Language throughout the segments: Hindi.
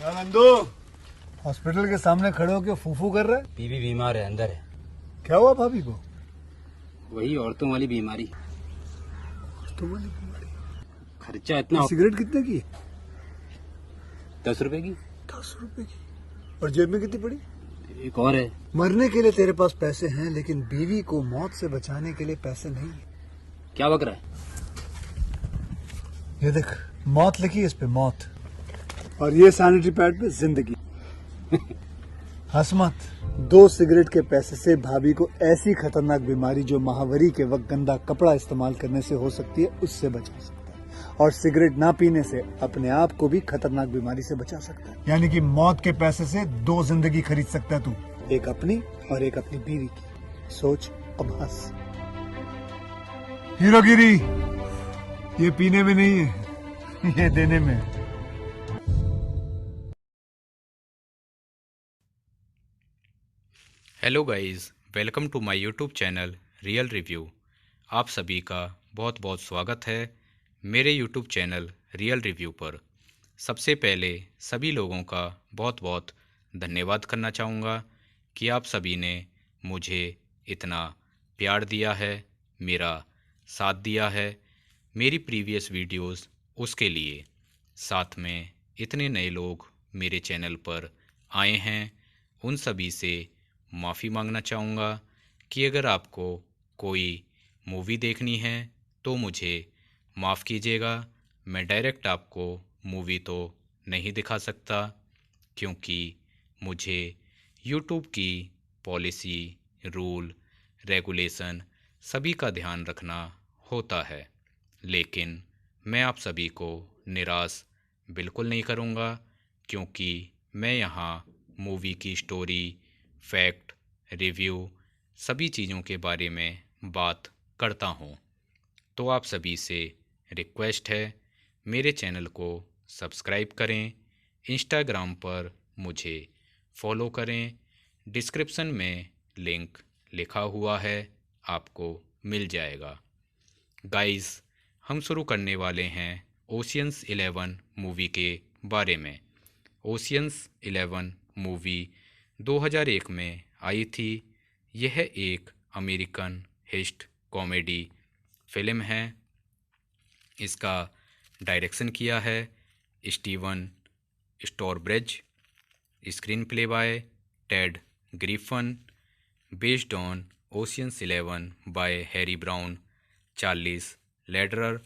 क्या नंदू हॉस्पिटल के सामने खड़े होकर फूफू कर रहा है? बीवी बीमार है, अंदर है। क्या हुआ भाभी को? वही औरतों वाली बीमारी। तुम्हारी बीमारी? खर्चा इतना। सिगरेट कितने की? 10 रुपए की। 10 रुपए की। और जेब में कितनी पड़ी? एक और है। मरने के लिए तेरे पास पैसे हैं, लेकिन बीवी को मौत से बचाने के लिए पैसे नहीं है। क्या बक रहा है? ये देख, मौत लिखी है इस पे, मौत। और ये सैनिटरी पैड पे जिंदगी। हंस मत। 2 सिगरेट के पैसे से भाभी को ऐसी खतरनाक बीमारी जो महावरी के वक्त गंदा कपड़ा इस्तेमाल करने से हो सकती है, उससे बचा सकता है। और सिगरेट ना पीने से अपने आप को भी खतरनाक बीमारी से बचा सकता है। यानी कि मौत के पैसे से 2 जिंदगी खरीद सकता है तू, एक अपनी और एक अपनी बीवी की। सोच, अब हंस। हीरोगिरी ये पीने में नहीं है, ये देने में है। Hello guys, welcome to my YouTube channel real review. आप सभी का बहुत बहुत स्वागत है मेरे यूट्यूब चैनल रियल रिव्यू पर। सबसे पहले सभी लोगों का बहुत बहुत धन्यवाद करना चाहूँगा कि आप सभी ने मुझे इतना प्यार दिया है, मेरा साथ दिया है मेरी प्रीवियस वीडियोस उसके लिए। साथ में इतने नए लोग मेरे चैनल पर आए हैं, उन सभी से माफ़ी मांगना चाहूँगा कि अगर आपको कोई मूवी देखनी है तो मुझे माफ़ कीजिएगा। मैं डायरेक्ट आपको मूवी तो नहीं दिखा सकता, क्योंकि मुझे यूट्यूब की पॉलिसी, रूल, रेगुलेशन सभी का ध्यान रखना होता है। लेकिन मैं आप सभी को निराश बिल्कुल नहीं करूँगा, क्योंकि मैं यहाँ मूवी की स्टोरी, फैक्ट, रिव्यू सभी चीज़ों के बारे में बात करता हूँ। तो आप सभी से रिक्वेस्ट है, मेरे चैनल को सब्सक्राइब करें, इंस्टाग्राम पर मुझे फॉलो करें। डिस्क्रिप्शन में लिंक लिखा हुआ है, आपको मिल जाएगा। गाइस, हम शुरू करने वाले हैं ओशियंस 11 मूवी के बारे में। ओशियंस 11 मूवी 2001 में आई थी। यह एक अमेरिकन हिस्ट कॉमेडी फिल्म है। इसका डायरेक्शन किया है Steven स्टोरब्रिज, screenplay by Ted Griffin, based on Ocean's 11 by Harry Brown, Charles Lederer,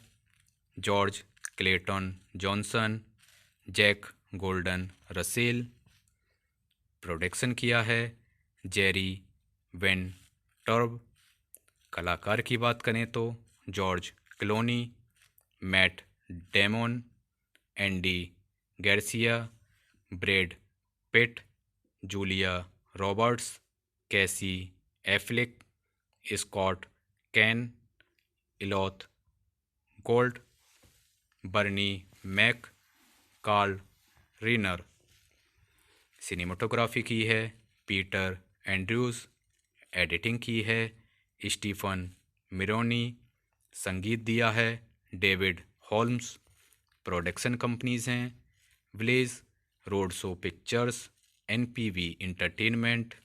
George Clayton Johnson, Jack Golden Russell. Production किया है जेरी वेन टर्ब। कलाकार की बात करें तो George Clooney, Matt Damon, Andy Garcia, Brad Pitt, Julia Roberts, Casey Affleck, Scott Caan, Elliott Gould, Bernie Mac, Carl Reiner. Cinematography की है पीटर एंड्रयूज़, एडिटिंग की है स्टीफन मिरोनी, संगीत दिया है डेविड हॉल्म्स। प्रोडक्शन कंपनीज हैं Village Roadshow Pictures, NPV Entertainment,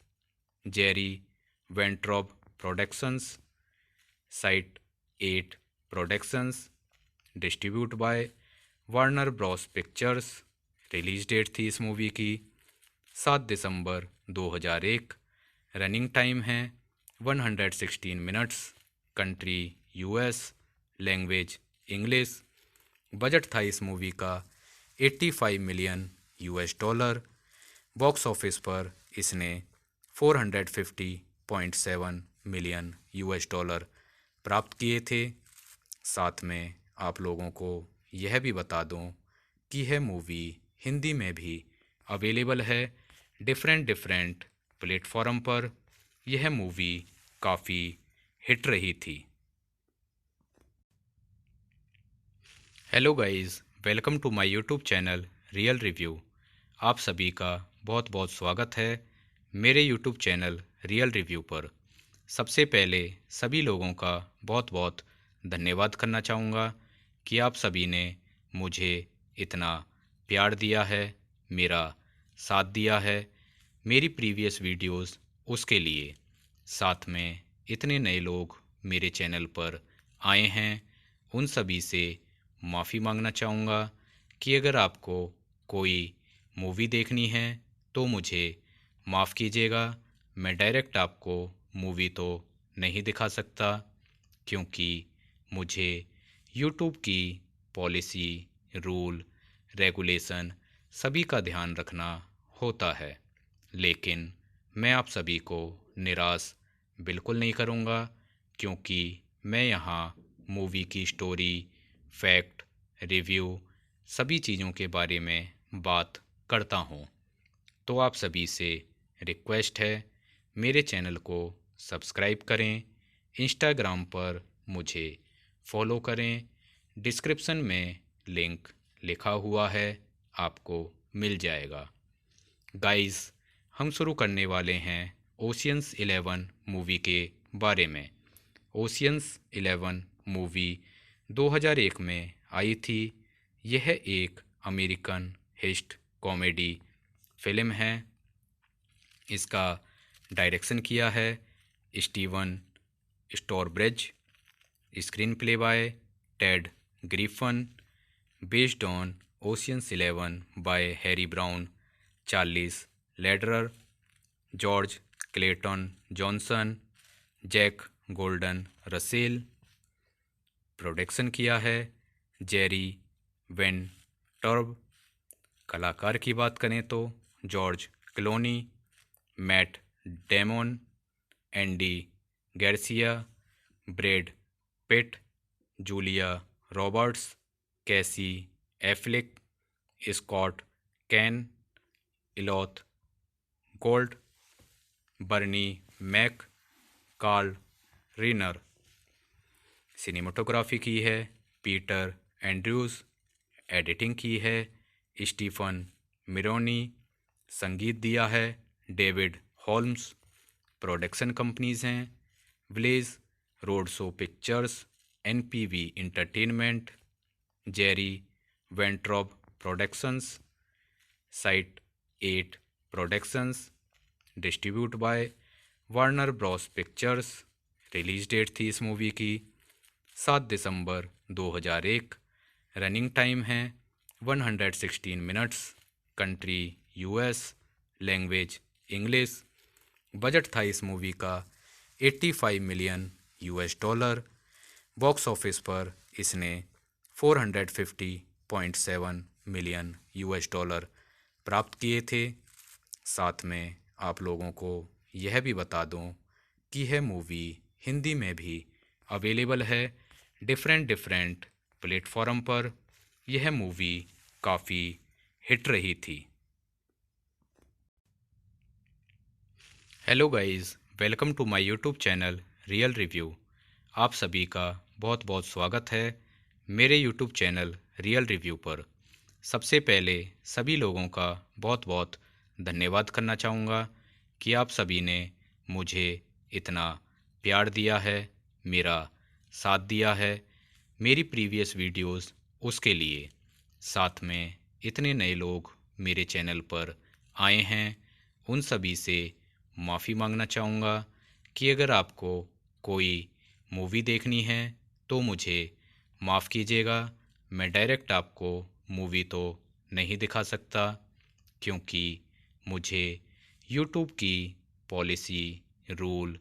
Jerry Weintraub Productions, site 8 productions. Distribute by Warner Bros Pictures. Release date थी इस मूवी की 7 दिसंबर 2001। रनिंग टाइम है 116 minutes. Country US, language English. Budget था इस मूवी का 85 million US dollar. Box office पर इसने 450.7 मिलियन यूएस डॉलर प्राप्त किए थे। साथ में आप लोगों को यह भी बता दूं कि यह मूवी हिंदी में भी अवेलेबल है डिफरेंट प्लेटफॉर्म पर। यह मूवी काफ़ी हिट रही थी। Hello guys, welcome to my YouTube channel real review. आप सभी का बहुत बहुत स्वागत है मेरे यूट्यूब चैनल रियल रिव्यू पर। सबसे पहले सभी लोगों का बहुत बहुत धन्यवाद करना चाहूँगा कि आप सभी ने मुझे इतना प्यार दिया है, मेरा साथ दिया है, मेरी प्रीवियस वीडियोस उसके लिए। साथ में इतने नए लोग मेरे चैनल पर आए हैं, उन सभी से माफ़ी मांगना चाहूँगा कि अगर आपको कोई मूवी देखनी है तो मुझे माफ़ कीजिएगा। मैं डायरेक्ट आपको मूवी तो नहीं दिखा सकता, क्योंकि मुझे यूट्यूब की पॉलिसी, रूल, रेगुलेशन सभी का ध्यान रखना होता है। लेकिन मैं आप सभी को निराश बिल्कुल नहीं करूँगा, क्योंकि मैं यहाँ मूवी की स्टोरी, फैक्ट, रिव्यू सभी चीज़ों के बारे में बात करता हूँ। तो आप सभी से रिक्वेस्ट है, मेरे चैनल को सब्सक्राइब करें, इंस्टाग्राम पर मुझे फॉलो करें, डिस्क्रिप्शन में लिंक लिखा हुआ है, आपको मिल जाएगा। गाइस, हम शुरू करने वाले हैं ओशियंस 11 मूवी के बारे में। ओशियंस 11 मूवी 2001 में आई थी। यह एक अमेरिकन हिस्ट कॉमेडी फिल्म है। इसका डायरेक्शन किया है Steven स्टोरब्रिज, screenplay by Ted Griffin, based on Ocean's 11 by Harry Brown, Charles Lederer, George Clayton Johnson, Jack Golden Russell. Production किया है जेरी वेन टर्ब। कलाकार की बात करें तो George Clooney, Matt Damon, Andy Garcia, Brad Pitt, Julia Roberts, Casey Affleck, Scott Caan, Elliott Gould, Bernie Mac, Carl Reiner. Cinematography की है पीटर एंड्रयूज़, एडिटिंग की है स्टीफन मिरोनी, संगीत दिया है डेविड हॉल्म्स। प्रोडक्शन कंपनीज हैं Village Roadshow Pictures, NPV Entertainment, Jerry Weintraub Productions, site 8 productions, distribute by Warner Bros Pictures. Release date थी इस मूवी की 7 दिसंबर 2001। रनिंग टाइम है 116 minutes. Country US, language English. Budget था इस मूवी का 85 million US dollar. Box office पर इसने 450.7 मिलियन यूएस डॉलर प्राप्त किए थे। साथ में आप लोगों को यह भी बता दूं कि यह मूवी हिंदी में भी अवेलेबल है डिफरेंट प्लेटफॉर्म पर। यह मूवी काफ़ी हिट रही थी। Hello guys, welcome to my YouTube channel real review. आप सभी का बहुत बहुत स्वागत है मेरे यूट्यूब चैनल रियल रिव्यू पर। सबसे पहले सभी लोगों का बहुत बहुत धन्यवाद करना चाहूँगा कि आप सभी ने मुझे इतना प्यार दिया है, मेरा साथ दिया है, मेरी प्रीवियस वीडियोस उसके लिए। साथ में इतने नए लोग मेरे चैनल पर आए हैं, उन सभी से माफ़ी मांगना चाहूँगा कि अगर आपको कोई मूवी देखनी है तो मुझे माफ़ कीजिएगा। मैं डायरेक्ट आपको मूवी तो नहीं दिखा सकता, क्योंकि मुझे यूट्यूब की पॉलिसी, रूल,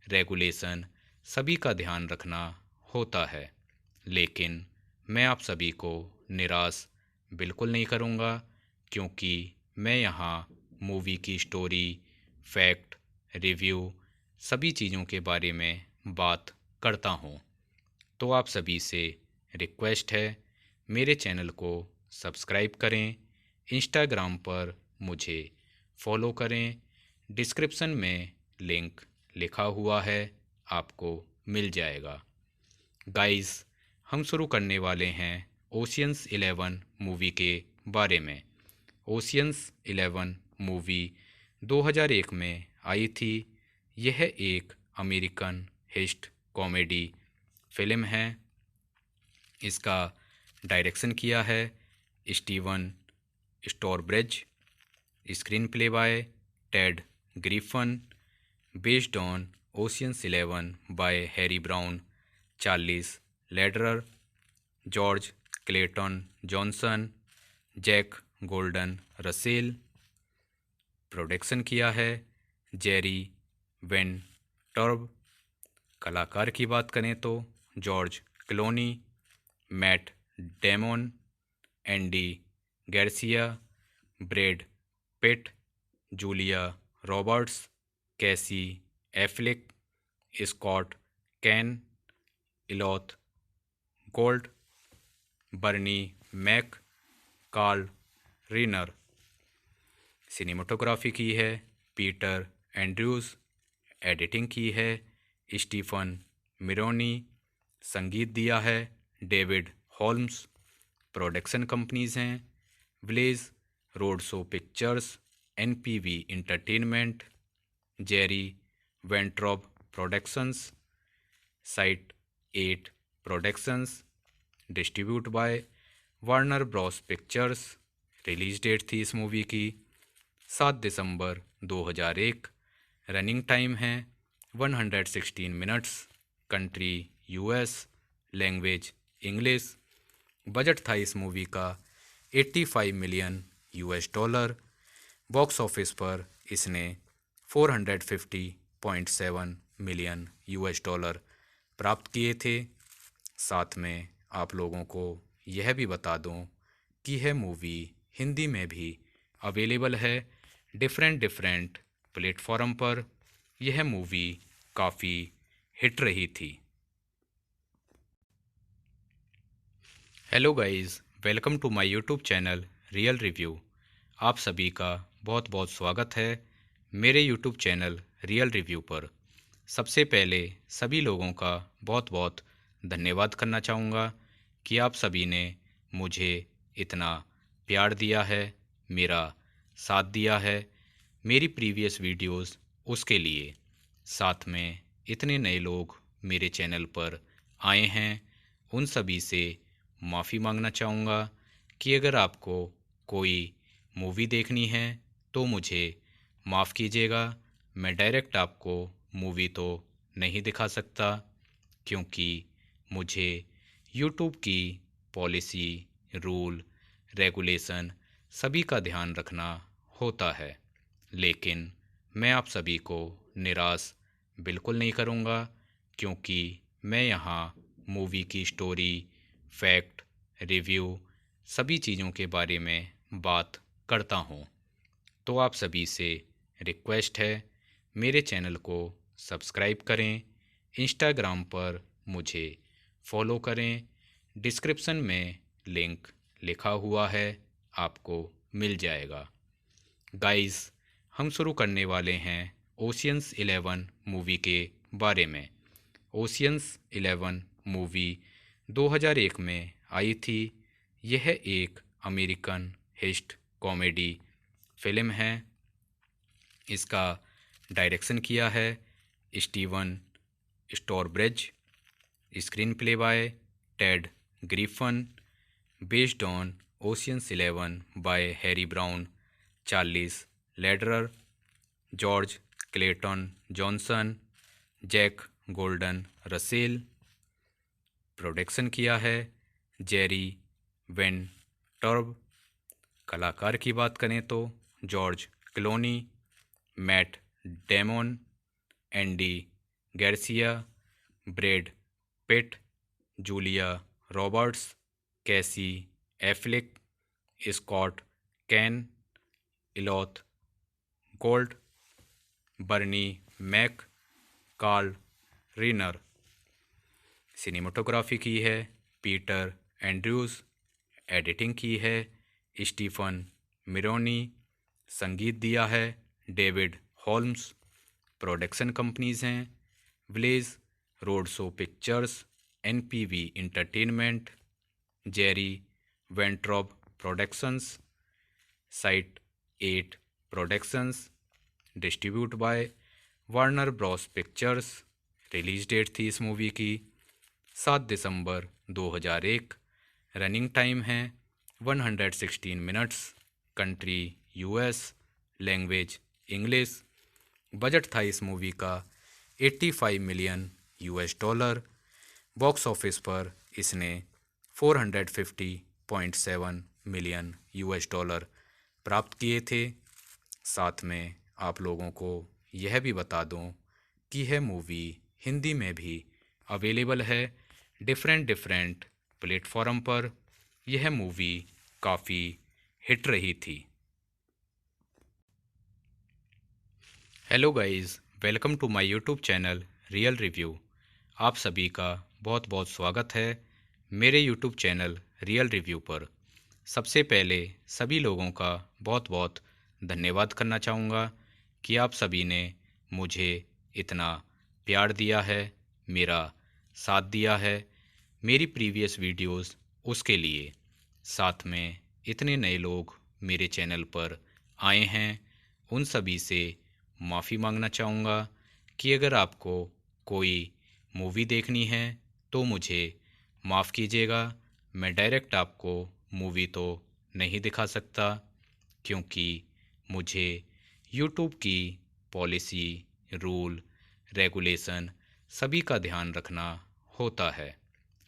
रेगुलेशन सभी का ध्यान रखना होता है। लेकिन मैं आप सभी को निराश बिल्कुल नहीं करूँगा, क्योंकि मैं यहाँ मूवी की स्टोरी, फैक्ट, रिव्यू सभी चीज़ों के बारे में बात करता हूँ। तो आप सभी से रिक्वेस्ट है, मेरे चैनल को सब्सक्राइब करें, इंस्टाग्राम पर मुझे फॉलो करें, डिस्क्रिप्शन में लिंक लिखा हुआ है, आपको मिल जाएगा। गाइस, हम शुरू करने वाले हैं ओशियंस 11 मूवी के बारे में। ओशियंस 11 मूवी 2001 में आई थी। यह एक अमेरिकन हिस्ट कॉमेडी फिल्म है। इसका डायरेक्शन किया है Steven स्टोरब्रिज, screenplay by Ted Griffin, based on Ocean's 11 by Harry Brown, Charles Lederer, George Clayton Johnson, Jack Golden Russell. Production किया है जेरी वेन टर्ब। कलाकार की बात करें तो George Clooney, Matt Damon, Andy Garcia, Brad Pitt, Julia Roberts, Casey Affleck, Scott Caan, Elliott Gould, Bernie Mac, Carl Reiner. Cinematography की है पीटर एंड्रयूज़। एडिटिंग की है स्टीफन मिरोनी। संगीत दिया है डेविड हॉल्म्स। प्रोडक्शन कंपनीज हैं Village Roadshow Pictures, NPV Entertainment, Jerry Weintraub Productions, site 8 productions, distribute by Warner Bros Pictures. Release date थी इस मूवी की 7 दिसंबर 2001। रनिंग टाइम है 116 minutes. Country US, language English. Budget था इस मूवी का 85 million US dollar. Box office पर इसने 450.7 मिलियन यूएस डॉलर प्राप्त किए थे। साथ में आप लोगों को यह भी बता दूं कि यह मूवी हिंदी में भी अवेलेबल है डिफरेंट प्लेटफॉर्म पर। यह मूवी काफ़ी हिट रही थी। Hello guys, welcome to my YouTube channel real review. आप सभी का बहुत बहुत स्वागत है मेरे यूट्यूब चैनल रियल रिव्यू पर। सबसे पहले सभी लोगों का बहुत बहुत धन्यवाद करना चाहूँगा कि आप सभी ने मुझे इतना प्यार दिया है, मेरा साथ दिया है मेरी प्रीवियस वीडियोस उसके लिए। साथ में इतने नए लोग मेरे चैनल पर आए हैं, उन सभी से माफ़ी मांगना चाहूँगा कि अगर आपको कोई मूवी देखनी है तो मुझे माफ़ कीजिएगा। मैं डायरेक्ट आपको मूवी तो नहीं दिखा सकता, क्योंकि मुझे यूट्यूब की पॉलिसी, रूल, रेगुलेशन सभी का ध्यान रखना होता है। लेकिन मैं आप सभी को निराश बिल्कुल नहीं करूँगा, क्योंकि मैं यहाँ मूवी की स्टोरी, फैक्ट, रिव्यू सभी चीज़ों के बारे में बात करता हूँ। तो आप सभी से रिक्वेस्ट है, मेरे चैनल को सब्सक्राइब करें, इंस्टाग्राम पर मुझे फॉलो करें। डिस्क्रिप्शन में लिंक लिखा हुआ है, आपको मिल जाएगा। गाइस, हम शुरू करने वाले हैं ओशियंस 11 मूवी के बारे में। ओशियंस 11 मूवी 2001 में आई थी। यह एक अमेरिकन हिस्ट कॉमेडी फिल्म है। इसका डायरेक्शन किया है Steven स्टोरब्रिज। Screenplay by Ted Griffin, based on Ocean's 11 by Harry Brown, Charles Lederer, George Clayton Johnson, Jack Golden Russell. Production किया है जेरी वेन टर्ब। कलाकार की बात करें तो George Clooney, Matt Damon, Andy Garcia, Brad Pitt, Julia Roberts, Casey Affleck, Scott Caan, Elliott Gould, Bernie Mac, Carl Reiner. Cinematography की है पीटर एंड्रयूज़। एडिटिंग की है स्टीफन मिरोनी। संगीत दिया है डेविड हॉल्म्स। प्रोडक्शन कंपनीज हैं Village Roadshow Pictures, NPV Entertainment, Jerry Weintraub Productions, site 8 productions, distribute by Warner Bros Pictures. Release date थी इस मूवी की 7 दिसंबर 2001। रनिंग टाइम है 116 minutes. Country US, language English. Budget था इस मूवी का 85 million US dollar. Box office पर इसने 450.7 मिलियन यूएस डॉलर प्राप्त किए थे। साथ में आप लोगों को यह भी बता दूं कि यह मूवी हिंदी में भी अवेलेबल है डिफरेंट प्लेटफॉर्म पर। यह मूवी काफ़ी हिट रही थी। Hello guys, welcome to my YouTube channel real review. आप सभी का बहुत बहुत स्वागत है मेरे यूट्यूब चैनल रियल रिव्यू पर। सबसे पहले सभी लोगों का बहुत बहुत धन्यवाद करना चाहूँगा कि आप सभी ने मुझे इतना प्यार दिया है, मेरा साथ दिया है मेरी प्रीवियस वीडियोस उसके लिए। साथ में इतने नए लोग मेरे चैनल पर आए हैं, उन सभी से माफ़ी मांगना चाहूँगा कि अगर आपको कोई मूवी देखनी है तो मुझे माफ़ कीजिएगा। मैं डायरेक्ट आपको मूवी तो नहीं दिखा सकता, क्योंकि मुझे यूट्यूब की पॉलिसी, रूल, रेगुलेशन सभी का ध्यान रखना होता है।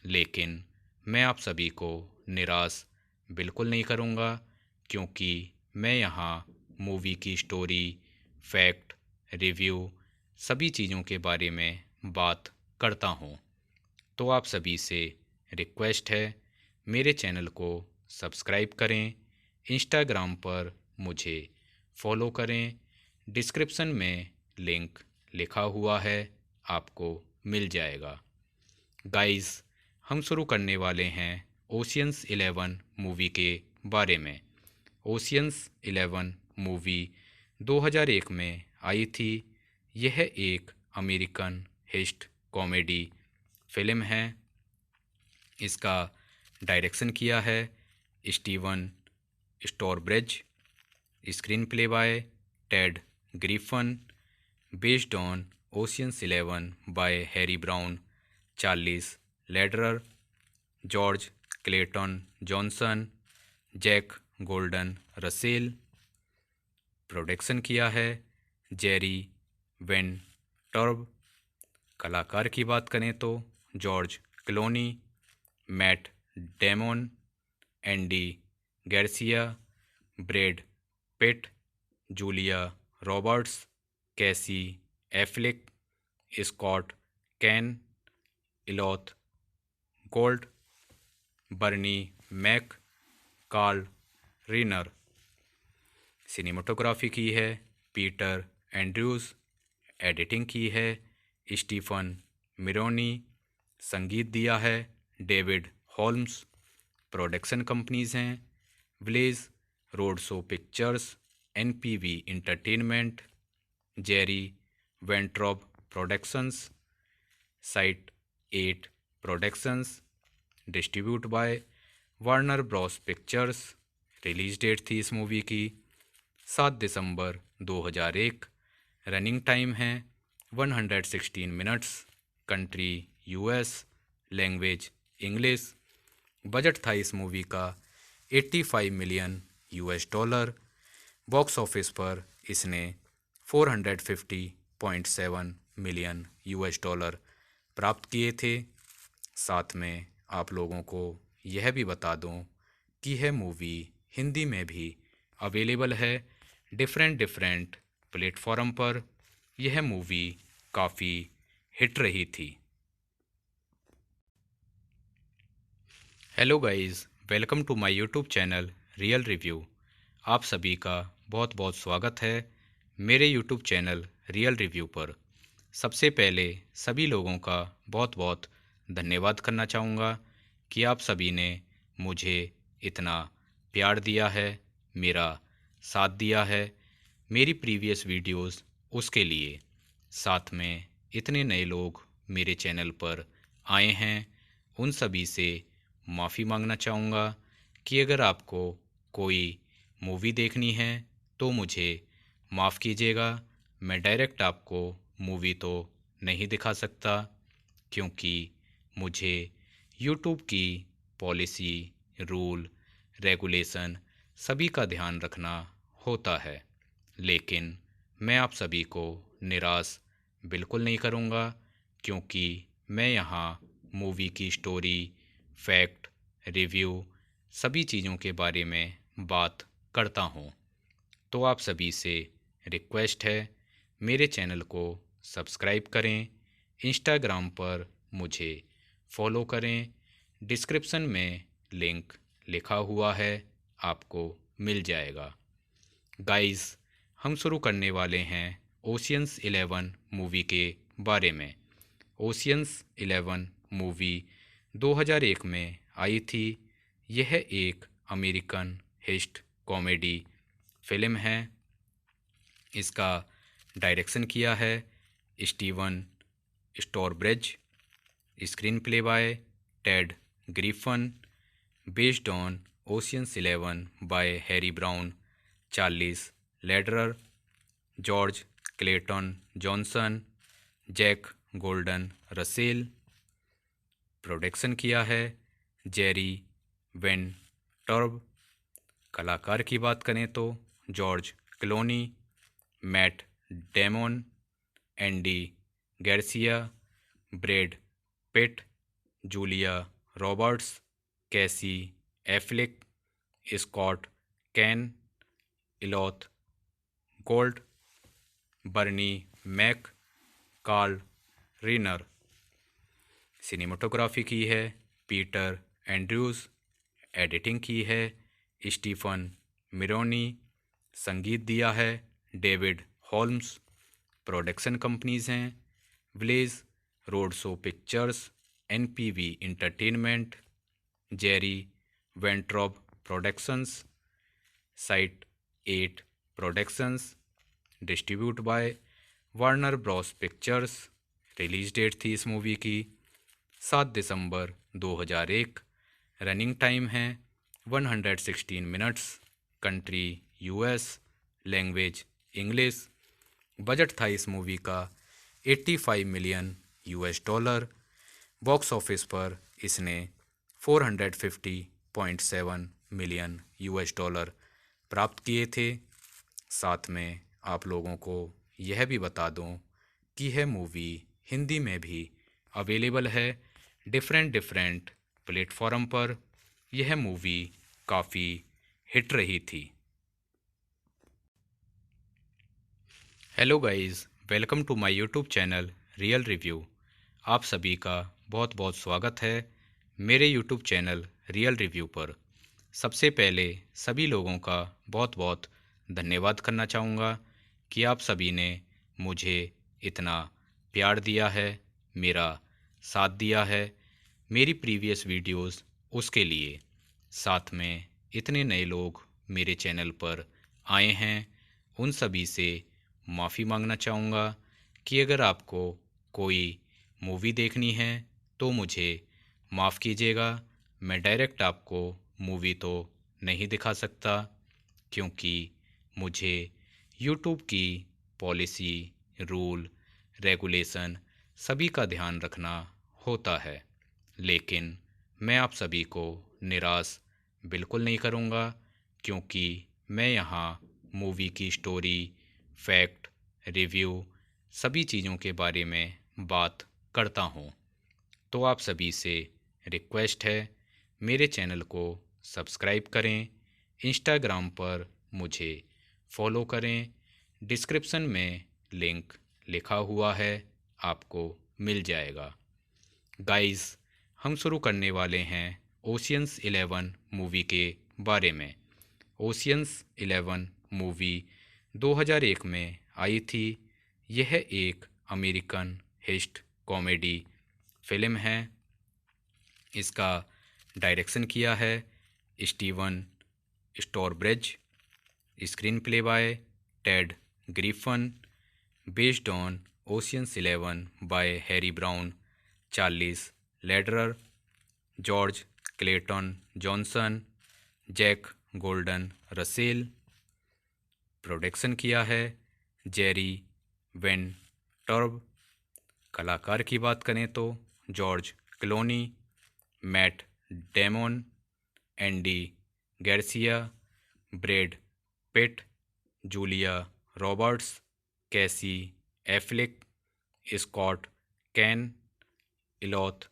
लेकिन मैं आप सभी को निराश बिल्कुल नहीं करूँगा, क्योंकि मैं यहाँ मूवी की स्टोरी, फैक्ट, रिव्यू सभी चीज़ों के बारे में बात करता हूँ। तो आप सभी से रिक्वेस्ट है, मेरे चैनल को सब्सक्राइब करें, इंस्टाग्राम पर मुझे फॉलो करें। डिस्क्रिप्शन में लिंक लिखा हुआ है, आपको मिल जाएगा। गाइस, हम शुरू करने वाले हैं ओशियंस 11 मूवी के बारे में। ओशियंस 11 मूवी 2001 में आई थी। यह एक अमेरिकन हिस्ट कॉमेडी फिल्म है। इसका डायरेक्शन किया है Steven स्टोरब्रिज, screenplay by Ted Griffin, based on Ocean's 11 by Harry Brown, Charles Lederer, George Clayton Johnson, Jack Golden Russell. Production किया है जेरी वेन टर्ब। कलाकार की बात करें तो George Clooney, Matt Damon, Andy Garcia, Brad Pitt, Julia Roberts, Casey Affleck, Scott Caan, Elliott Gould, Bernie Mac, Carl Reiner. Cinematography की है पीटर एंड्रयूज़। एडिटिंग की है स्टीफन मिरोनी। संगीत दिया है डेविड हॉल्म्स। प्रोडक्शन कंपनीज हैं Village Roadshow Pictures, NPV Entertainment, Jerry Weintraub Productions, site 8 productions, distribute by Warner Bros Pictures. Release date थी इस मूवी की 7 दिसंबर 2001। रनिंग टाइम है 116 minutes. Country US, language English. Budget था इस मूवी का 85 million US dollar. Box office पर इसने 450.7 मिलियन यूएस डॉलर प्राप्त किए थे। साथ में आप लोगों को यह भी बता दूं कि यह मूवी हिंदी में भी अवेलेबल है डिफरेंट प्लेटफॉर्म पर। यह मूवी काफ़ी हिट रही थी। Hello guys, welcome to my YouTube channel real review. आप सभी का बहुत बहुत स्वागत है मेरे यूट्यूब चैनल रियल रिव्यू पर। सबसे पहले सभी लोगों का बहुत बहुत धन्यवाद करना चाहूँगा कि आप सभी ने मुझे इतना प्यार दिया है, मेरा साथ दिया है मेरी प्रीवियस वीडियोस उसके लिए। साथ में इतने नए लोग मेरे चैनल पर आए हैं, उन सभी से माफ़ी मांगना चाहूँगा कि अगर आपको कोई मूवी देखनी है तो मुझे माफ़ कीजिएगा। मैं डायरेक्ट आपको मूवी तो नहीं दिखा सकता, क्योंकि मुझे यूट्यूब की पॉलिसी, रूल, रेगुलेशन सभी का ध्यान रखना होता है। लेकिन मैं आप सभी को निराश बिल्कुल नहीं करूँगा, क्योंकि मैं यहाँ मूवी की स्टोरी, फैक्ट, रिव्यू सभी चीज़ों के बारे में बात करता हूँ। तो आप सभी से रिक्वेस्ट है, मेरे चैनल को सब्सक्राइब करें, इंस्टाग्राम पर मुझे फॉलो करें, डिस्क्रिप्शन में लिंक लिखा हुआ है, आपको मिल जाएगा। गाइस, हम शुरू करने वाले हैं ओशियंस 11 मूवी के बारे में। ओशियंस 11 मूवी 2001 में आई थी। यह एक अमेरिकन हिस्ट कॉमेडी फिल्म है। इसका डायरेक्शन किया है Steven स्टोरब्रिज, screenplay by Ted Griffin, based on Ocean's 11 by Harry Brown, Charles Lederer, George Clayton Johnson, Jack Golden Russell. Production किया है जेरी वेन टर्ब। कलाकार की बात करें तो George Clooney, Matt Damon, Andy Garcia, Brad Pitt, Julia Roberts, Casey Affleck, Scott Caan, Elliott Gould, Bernie Mac, Carl Reiner. Cinematography की है पीटर एंड्रयूज़, एडिटिंग की है स्टीफन मिरोनी, संगीत दिया है डेविड हॉल्म्स। प्रोडक्शन कंपनीज हैं Village Roadshow Pictures, NPV Entertainment, Jerry Weintraub Productions, site 8 productions, distribute by Warner Bros Pictures. Release date थी इस मूवी की 7 दिसंबर 2001। रनिंग टाइम है 116 minutes. Country US, language English. Budget था इस मूवी का 85 million US dollar. Box office पर इसने 450.7 मिलियन यूएस डॉलर प्राप्त किए थे। साथ में आप लोगों को यह भी बता दूं कि यह मूवी हिंदी में भी अवेलेबल है डिफरेंट प्लेटफॉर्म पर। यह मूवी काफ़ी हिट रही थी। Hello guys, welcome to my YouTube channel real review. आप सभी का बहुत बहुत स्वागत है मेरे यूट्यूब चैनल रियल रिव्यू पर। सबसे पहले सभी लोगों का बहुत बहुत धन्यवाद करना चाहूँगा कि आप सभी ने मुझे इतना प्यार दिया है, मेरा साथ दिया है मेरी प्रीवियस वीडियोस उसके लिए। साथ में इतने नए लोग मेरे चैनल पर आए हैं, उन सभी से माफ़ी मांगना चाहूँगा कि अगर आपको कोई मूवी देखनी है तो मुझे माफ़ कीजिएगा। मैं डायरेक्ट आपको मूवी तो नहीं दिखा सकता, क्योंकि मुझे यूट्यूब की पॉलिसी, रूल, रेगुलेशन सभी का ध्यान रखना होता है। लेकिन मैं आप सभी को निराश बिल्कुल नहीं करूँगा, क्योंकि मैं यहाँ मूवी की स्टोरी, फैक्ट, रिव्यू सभी चीज़ों के बारे में बात करता हूँ। तो आप सभी से रिक्वेस्ट है, मेरे चैनल को सब्सक्राइब करें, इंस्टाग्राम पर मुझे फॉलो करें, डिस्क्रिप्शन में लिंक लिखा हुआ है, आपको मिल जाएगा। गाइस, हम शुरू करने वाले हैं ओशियंस 11 मूवी के बारे में। ओशियंस 11 मूवी 2001 में आई थी। यह एक अमेरिकन हिस्ट कॉमेडी फिल्म है। इसका डायरेक्शन किया है Steven स्टोरब्रिज, screenplay by Ted Griffin, based on Ocean's 11 by Harry Brown, Charles Lederer, George Clayton Johnson, Jack Golden Russell. Production किया है जेरी वेन टर्ब। कलाकार की बात करें तो George Clooney, Matt Damon, Andy Garcia, Brad Pitt, Julia Roberts, Casey Affleck, Scott Caan, Elliott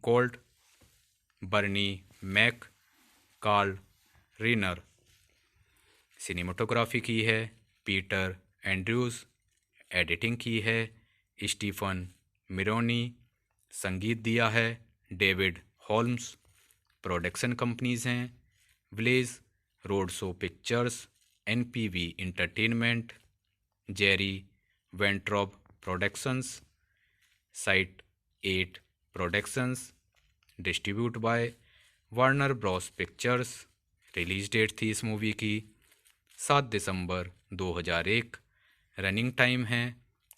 Gould, Bernie Mac, Carl Reiner. Cinematography की है पीटर एंड्रयूज़, एडिटिंग की है स्टीफन मिरोनी, संगीत दिया है डेविड हॉल्म्स। प्रोडक्शन कंपनीज हैं Village Roadshow Pictures, NPV Entertainment, Jerry Weintraub Productions, site 8 productions, distribute by Warner Bros Pictures. Release date थी इस मूवी की 7 दिसंबर 2001। रनिंग टाइम है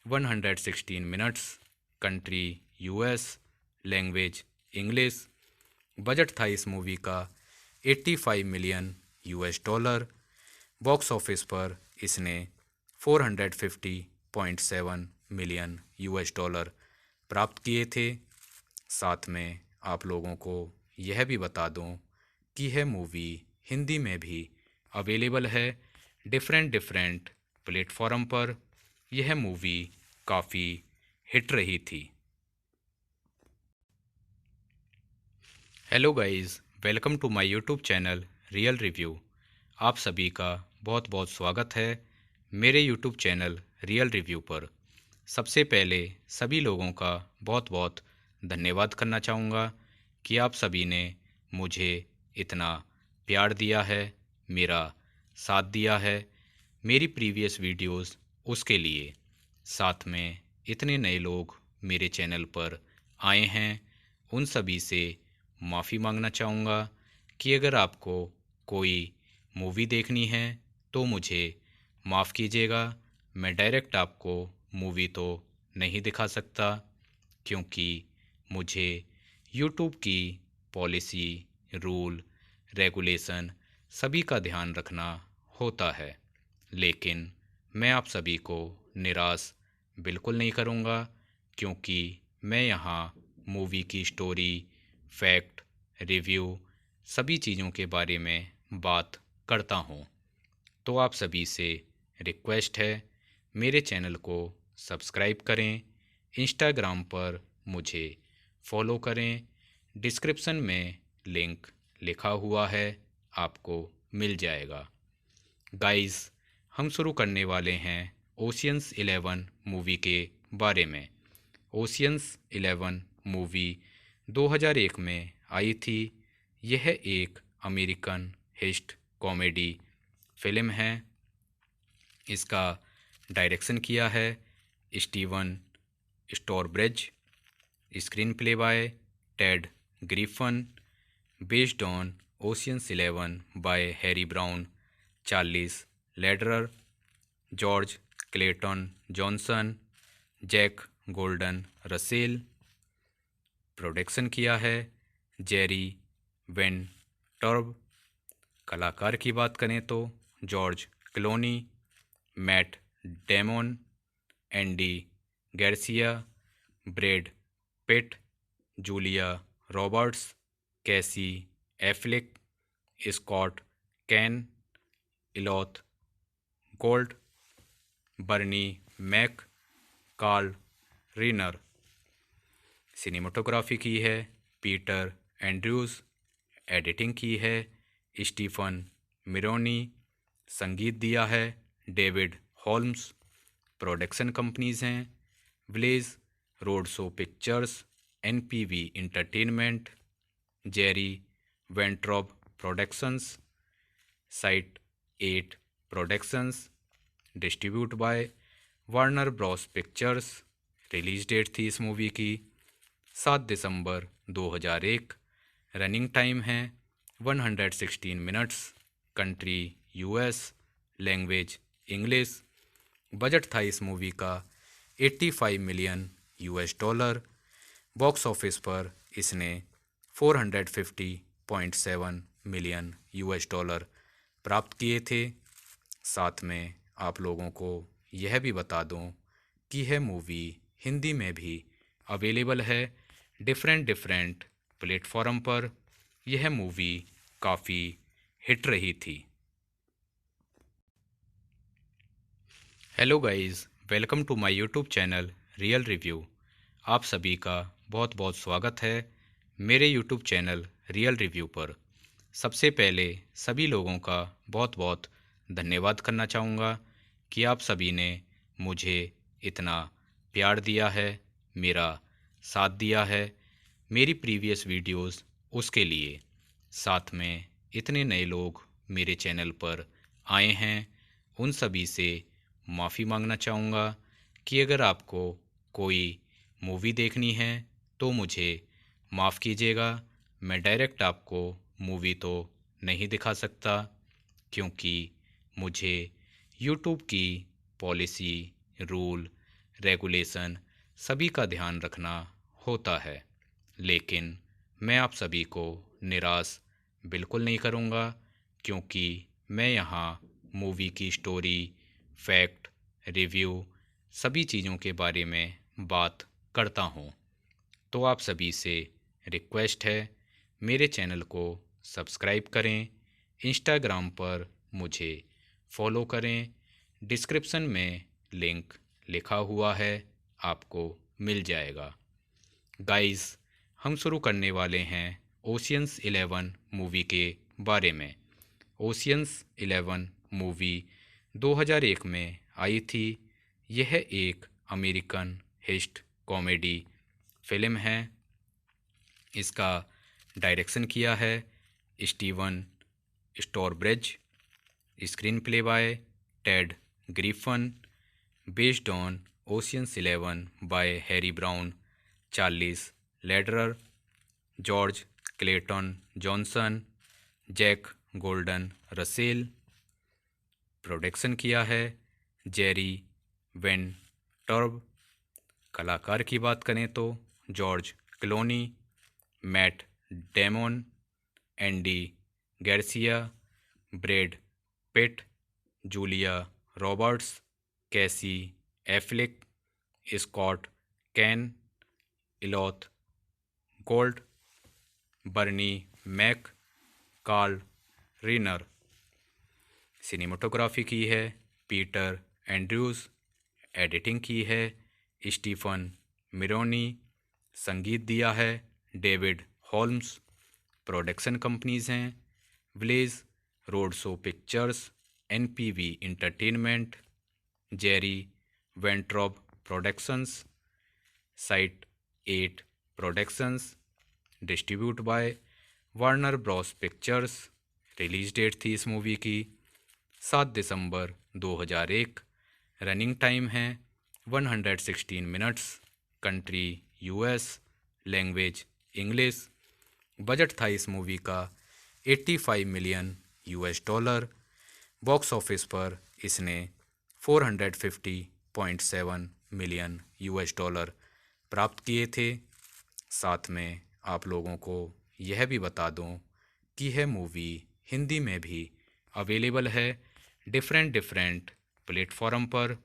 116 minutes. Country US, language English. Budget था इस मूवी का 85 million US dollar. Box office पर इसने 450.7 मिलियन यूएस डॉलर प्राप्त किए थे। साथ में आप लोगों को यह भी बता दूं कि यह मूवी हिंदी में भी अवेलेबल है डिफरेंट प्लेटफॉर्म पर। यह मूवी काफ़ी हिट रही थी। Hello guys, welcome to my YouTube channel real review. आप सभी का बहुत बहुत स्वागत है मेरे यूट्यूब चैनल रियल रिव्यू पर। सबसे पहले सभी लोगों का बहुत बहुत धन्यवाद करना चाहूँगा कि आप सभी ने मुझे इतना प्यार दिया है, मेरा साथ दिया है मेरी प्रीवियस वीडियोस उसके लिए। साथ में इतने नए लोग मेरे चैनल पर आए हैं, उन सभी से माफ़ी मांगना चाहूँगा कि अगर आपको कोई मूवी देखनी है तो मुझे माफ़ कीजिएगा। मैं डायरेक्ट आपको मूवी तो नहीं दिखा सकता, क्योंकि मुझे यूट्यूब की पॉलिसी, रूल, रेगुलेशन सभी का ध्यान रखना होता है। लेकिन मैं आप सभी को निराश बिल्कुल नहीं करूँगा, क्योंकि मैं यहाँ मूवी की स्टोरी, फैक्ट, रिव्यू सभी चीज़ों के बारे में बात करता हूँ। तो आप सभी से रिक्वेस्ट है, मेरे चैनल को सब्सक्राइब करें, इंस्टाग्राम पर मुझे फॉलो करें। डिस्क्रिप्शन में लिंक लिखा हुआ है, आपको मिल जाएगा। गाइस, हम शुरू करने वाले हैं ओशियंस 11 मूवी के बारे में। ओशियंस 11 मूवी 2001 में आई थी। यह एक अमेरिकन हिस्ट कॉमेडी फिल्म है। इसका डायरेक्शन किया है Steven स्टोरब्रिज, screenplay by Ted Griffin, based on Ocean's 11 by Harry Brown, Charles Lederer, George Clayton Johnson, Jack Golden Russell. Production किया है जेरी वेन टर्ब। कलाकार की बात करें तो George Clooney, Matt Damon, Andy Garcia, Brad Pitt, Julia Roberts, Casey Affleck, Scott Caan, Elliott Gould, Bernie Mac, Carl Reiner. Cinematography की है पीटर एंड्रयूज़, एडिटिंग की है स्टीफन मिरोनी, संगीत दिया है डेविड हॉल्म्स। प्रोडक्शन कंपनीज हैं Village Roadshow Pictures, NPV Entertainment, Jerry Weintraub Productions, site 8 productions, distribute by Warner Bros Pictures. Release date थी इस मूवी की 7 दिसंबर 2001। रनिंग टाइम है 116 minutes. Country US, language English. Budget था इस मूवी का 85 million US dollar. Box office पर इसने 450.7 मिलियन यूएस डॉलर प्राप्त किए थे। साथ में आप लोगों को यह भी बता दूं कि यह मूवी हिंदी में भी अवेलेबल है डिफरेंट प्लेटफॉर्म पर। यह मूवी काफ़ी हिट रही थी। Hello guys, welcome to my YouTube channel real review. आप सभी का बहुत बहुत स्वागत है मेरे यूट्यूब चैनल रियल रिव्यू पर। सबसे पहले सभी लोगों का बहुत बहुत धन्यवाद करना चाहूँगा कि आप सभी ने मुझे इतना प्यार दिया है, मेरा साथ दिया है मेरी प्रीवियस वीडियोस उसके लिए। साथ में इतने नए लोग मेरे चैनल पर आए हैं, उन सभी से माफ़ी मांगना चाहूँगा कि अगर आपको कोई मूवी देखनी है तो मुझे माफ़ कीजिएगा। मैं डायरेक्ट आपको मूवी तो नहीं दिखा सकता, क्योंकि मुझे यूट्यूब की पॉलिसी, रूल, रेगुलेशन सभी का ध्यान रखना होता है। लेकिन मैं आप सभी को निराश बिल्कुल नहीं करूँगा, क्योंकि मैं यहाँ मूवी की स्टोरी, फैक्ट, रिव्यू सभी चीज़ों के बारे में बात करता हूँ। तो आप सभी से रिक्वेस्ट है, मेरे चैनल को सब्सक्राइब करें, इंस्टाग्राम पर मुझे फॉलो करें। डिस्क्रिप्शन में लिंक लिखा हुआ है, आपको मिल जाएगा। गाइस, हम शुरू करने वाले हैं ओशियंस 11 मूवी के बारे में। ओशियंस 11 मूवी 2001 में आई थी। यह एक अमेरिकन हिस्ट कॉमेडी फिल्म है। इसका डायरेक्शन किया है Steven स्टोरब्रिज, screenplay by Ted Griffin, based on Ocean's 11 by Harry Brown, Charles Lederer, George Clayton Johnson, Jack Golden Russell. Production किया है जेरी वेन टर्ब। कलाकार की बात करें तो George Clooney, Matt Damon, Andy Garcia, Brad Pitt, Julia Roberts, Casey Affleck, Scott Caan, Elliott Gould, Bernie Mac, Carl Reiner. Cinematography की है पीटर एंड्रयूज़, एडिटिंग की है स्टीफन मिरोनी, संगीत दिया है डेविड होल्म्स। प्रोडक्शन कंपनीज हैं Village Roadshow Pictures, NPV Entertainment, Jerry Weintraub Productions, site 8 productions, distribute by Warner Bros Pictures. Release date थी इस मूवी की 7 दिसंबर 2001। रनिंग टाइम है 116 minutes. Country US, language English. Budget था इस मूवी का 85 million US dollar. Box office पर इसने 450.7 मिलियन यूएस डॉलर प्राप्त किए थे। साथ में आप लोगों को यह भी बता दूं कि यह मूवी हिंदी में भी अवेलेबल है डिफरेंट प्लेटफॉर्म पर।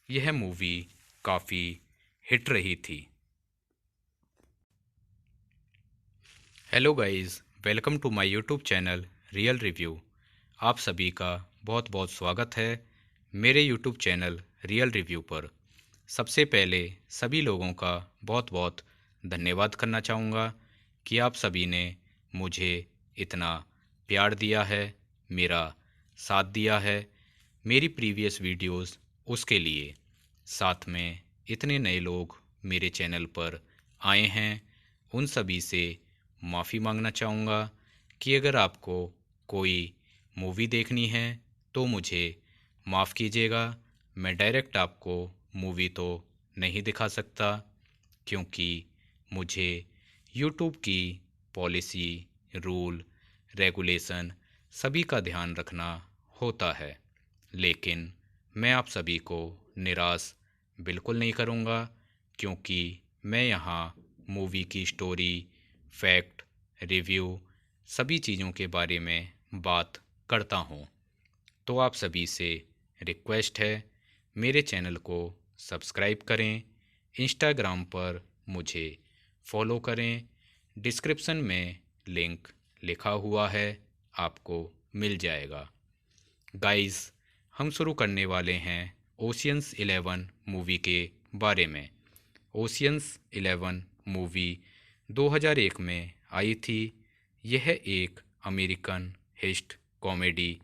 यह मूवी काफ़ी हिट रही थी। Hello guys, welcome to my YouTube channel real review. आप सभी का बहुत बहुत स्वागत है मेरे यूट्यूब चैनल रियल रिव्यू पर। सबसे पहले सभी लोगों का बहुत बहुत धन्यवाद करना चाहूँगा कि आप सभी ने मुझे इतना प्यार दिया है, मेरा साथ दिया है मेरी प्रीवियस वीडियोस उसके लिए। साथ में इतने नए लोग मेरे चैनल पर आए हैं, उन सभी से माफ़ी मांगना चाहूँगा कि अगर आपको कोई मूवी देखनी है तो मुझे माफ़ कीजिएगा। मैं डायरेक्ट आपको मूवी तो नहीं दिखा सकता, क्योंकि मुझे यूट्यूब की पॉलिसी, रूल, रेगुलेशन सभी का ध्यान रखना होता है। लेकिन मैं आप सभी को निराश बिल्कुल नहीं करूँगा, क्योंकि मैं यहाँ मूवी की स्टोरी, फैक्ट, रिव्यू सभी चीज़ों के बारे में बात करता हूँ। तो आप सभी से रिक्वेस्ट है, मेरे चैनल को सब्सक्राइब करें, इंस्टाग्राम पर मुझे फॉलो करें। डिस्क्रिप्शन में लिंक लिखा हुआ है, आपको मिल जाएगा। गाइस, हम शुरू करने वाले हैं ओशियंस 11 मूवी के बारे में। ओशियंस 11 मूवी 2001 में आई थी। यह एक अमेरिकन हिस्ट कॉमेडी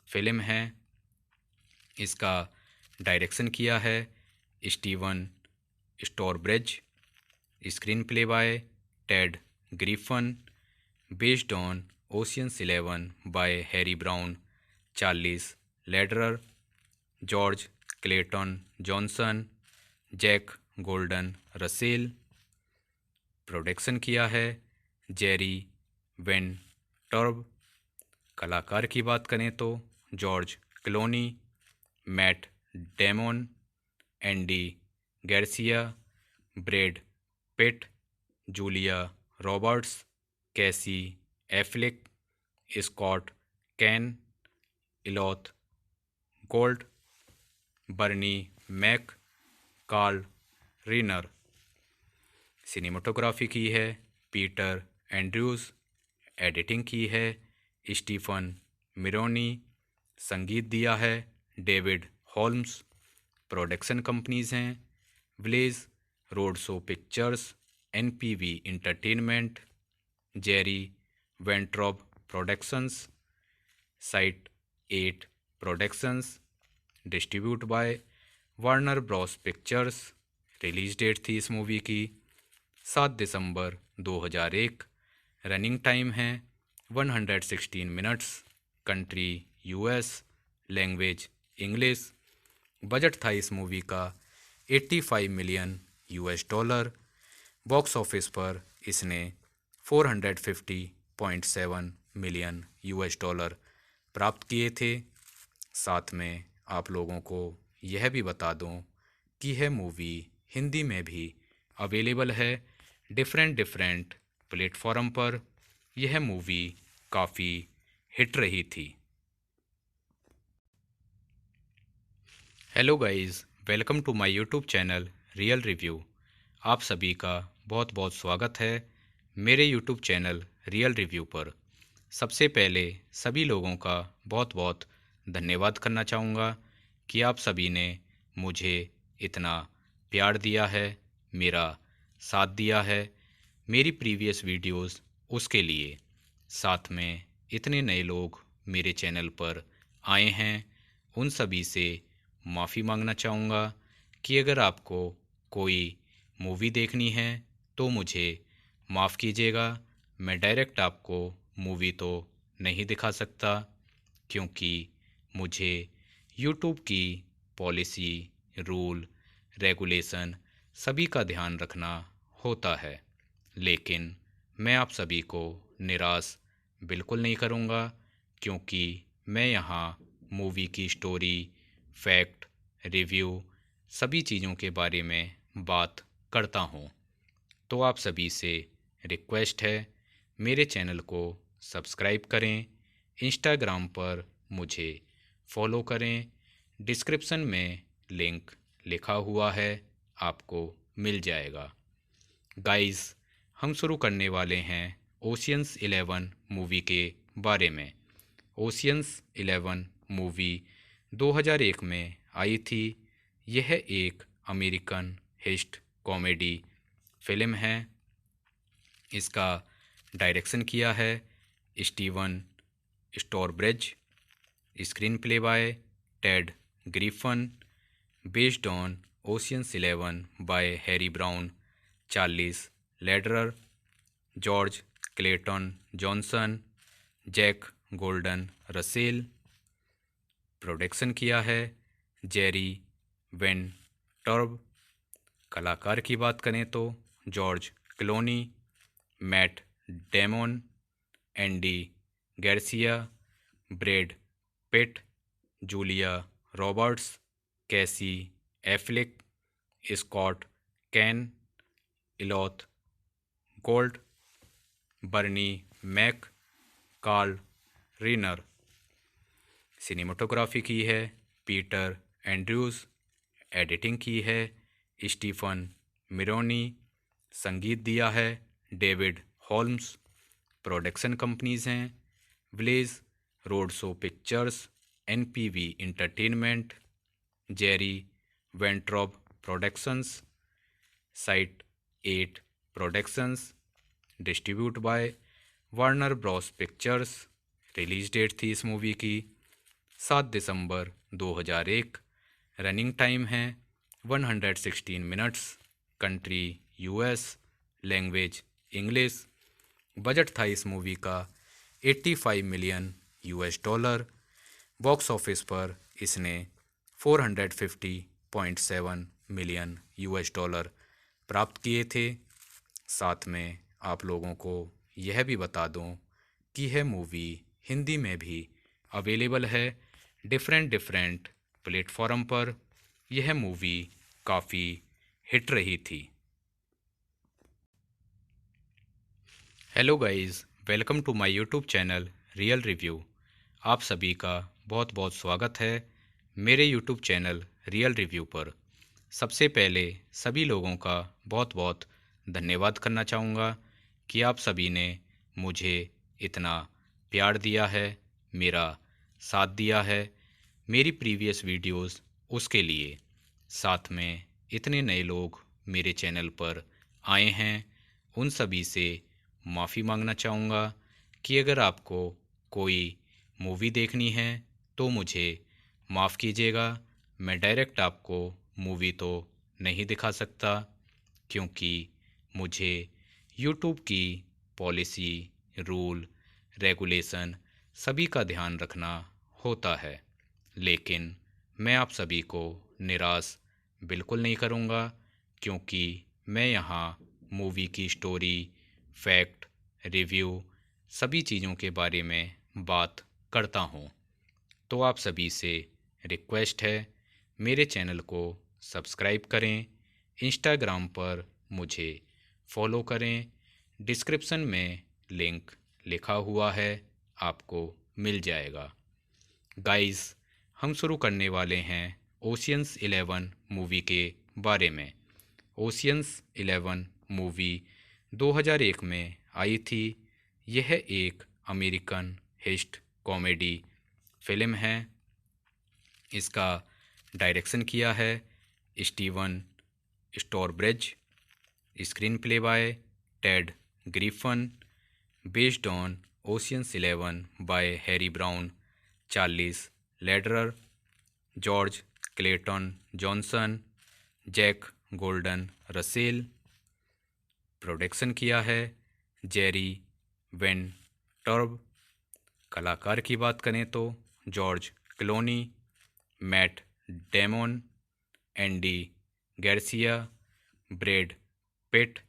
फिल्म है। इसका डायरेक्शन किया है Steven स्टोरब्रिज। Screenplay by Ted Griffin. Based on Ocean's 11 by Harry Brown, Charles Lederer, George Clayton Johnson, Jack Golden Russell. Production किया है जेरी वेन टर्ब। कलाकार की बात करें तो George Clooney, Matt Damon, Andy Garcia, Brad Pitt, Julia Roberts, Casey Affleck, Scott Caan, Elliott Gould, Bernie Mac, Carl Reiner. Cinematography की है पीटर एंड्रयूज़। एडिटिंग की है स्टीफन मिरोनी। संगीत दिया है डेविड हॉल्म्स। प्रोडक्शन कंपनीज हैं Village Roadshow Pictures, NPV Entertainment, Jerry Weintraub Productions, site 8 productions. Distribute by Warner Bros Pictures. Release date थी इस मूवी की 7 दिसंबर 2001। रनिंग टाइम है 116 minutes. Country US, language English. Budget था इस मूवी का 85 million US dollar. Box office पर इसने 450.7 मिलियन यूएस डॉलर प्राप्त किए थे। साथ में आप लोगों को यह भी बता दूं कि यह मूवी हिंदी में भी अवेलेबल है डिफरेंट प्लेटफॉर्म पर। यह मूवी काफ़ी हिट रही थी। Hello guys, welcome to my YouTube channel real review. आप सभी का बहुत बहुत स्वागत है मेरे यूट्यूब चैनल रियल रिव्यू पर। सबसे पहले सभी लोगों का बहुत बहुत धन्यवाद करना चाहूँगा कि आप सभी ने मुझे इतना प्यार दिया है, मेरा साथ दिया है मेरी प्रीवियस वीडियोस उसके लिए। साथ में इतने नए लोग मेरे चैनल पर आए हैं, उन सभी से माफ़ी मांगना चाहूँगा कि अगर आपको कोई मूवी देखनी है तो मुझे माफ़ कीजिएगा। मैं डायरेक्ट आपको मूवी तो नहीं दिखा सकता, क्योंकि मुझे यूट्यूब की पॉलिसी, रूल, रेगुलेशन सभी का ध्यान रखना होता है। लेकिन मैं आप सभी को निराश बिल्कुल नहीं करूँगा, क्योंकि मैं यहाँ मूवी की स्टोरी, फैक्ट, रिव्यू सभी चीज़ों के बारे में बात करता हूँ। तो आप सभी से रिक्वेस्ट है, मेरे चैनल को सब्सक्राइब करें, इंस्टाग्राम पर मुझे फॉलो करें। डिस्क्रिप्शन में लिंक लिखा हुआ है, आपको मिल जाएगा। गाइस, हम शुरू करने वाले हैं ओशियंस 11 मूवी के बारे में। ओशियंस 11 मूवी 2001 में आई थी। यह एक अमेरिकन हिस्ट कॉमेडी फिल्म है। इसका डायरेक्शन किया है Steven स्टोरब्रिज। Screenplay by Ted Griffin. Based on Ocean's 11 by Harry Brown, Charles Lederer, George Clayton Johnson, Jack Golden Russell. Production किया है जेरी वेन टर्ब। कलाकार की बात करें तो George Clooney, Matt Damon, Andy Garcia, Brad Pitt, Julia Roberts, Casey Affleck, Scott Caan, Elliott Gould, Bernie Mac, Carl Reiner. Cinematography की है पीटर एंड्रयूज़। एडिटिंग की है स्टीफन मिरोनी। संगीत दिया है डेविड हॉल्म्स। प्रोडक्शन कंपनीज हैं Village Roadshow Pictures, NPV Entertainment, Jerry Weintraub Productions, site 8 productions, distribute by Warner Bros Pictures. Release date थी इस मूवी की 7 दिसंबर 2001। रनिंग टाइम है 116 minutes. Country US, language English. Budget था इस मूवी का 85 million US dollar. Box office पर इसने 450.7 मिलियन यूएस डॉलर प्राप्त किए थे। साथ में आप लोगों को यह भी बता दूं कि यह मूवी हिंदी में भी अवेलेबल है डिफरेंट प्लेटफॉर्म पर। यह मूवी काफ़ी हिट रही थी। Hello guys, welcome to my YouTube channel real review. आप सभी का बहुत बहुत स्वागत है मेरे यूट्यूब चैनल रियल रिव्यू पर। सबसे पहले सभी लोगों का बहुत बहुत धन्यवाद करना चाहूँगा कि आप सभी ने मुझे इतना प्यार दिया है, मेरा साथ दिया है मेरी प्रीवियस वीडियोस उसके लिए। साथ में इतने नए लोग मेरे चैनल पर आए हैं, उन सभी से माफ़ी मांगना चाहूँगा कि अगर आपको कोई मूवी देखनी है तो मुझे माफ़ कीजिएगा। मैं डायरेक्ट आपको मूवी तो नहीं दिखा सकता, क्योंकि मुझे यूट्यूब की पॉलिसी, रूल, रेगुलेशन सभी का ध्यान रखना होता है। लेकिन मैं आप सभी को निराश बिल्कुल नहीं करूँगा, क्योंकि मैं यहाँ मूवी की स्टोरी, फैक्ट, रिव्यू सभी चीज़ों के बारे में बात करता हूँ। तो आप सभी से रिक्वेस्ट है, मेरे चैनल को सब्सक्राइब करें, इंस्टाग्राम पर मुझे फॉलो करें। डिस्क्रिप्शन में लिंक लिखा हुआ है, आपको मिल जाएगा। गाइस, हम शुरू करने वाले हैं ओशियंस 11 मूवी के बारे में। ओशियंस 11 मूवी 2001 में आई थी। यह एक अमेरिकन हिस्ट कॉमेडी फिल्म है। इसका डायरेक्शन किया है Steven स्टोरब्रिज। Screenplay by Ted Griffin. Based on Ocean's 11 by Harry Brown, Charles Lederer, George Clayton Johnson, Jack Golden Russell. Production किया है जेरी वेंटर्ब। कलाकार की बात करें तो George Clooney, Matt Damon, Andy Garcia, Brad Pitt,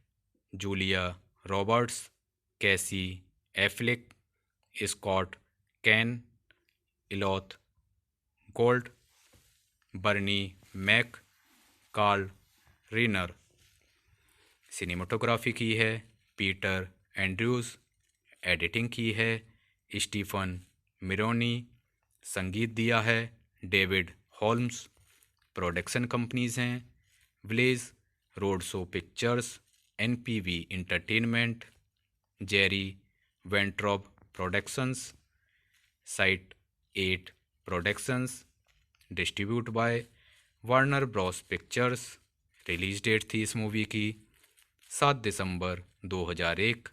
Julia Roberts, Casey Affleck, Scott Caan, Elliott Gould, Bernie Mac, Carl Reiner. Cinematography की है पीटर एंड्रयूज़। एडिटिंग की है स्टीफन मिरोनी। संगीत दिया है डेविड हॉल्म्स। प्रोडक्शन कंपनीज हैं Village Roadshow Pictures, NPV Entertainment, Jerry Weintraub Productions, site 8 productions, distribute by Warner Bros Pictures. Release date थी इस मूवी की 7 दिसंबर 2001।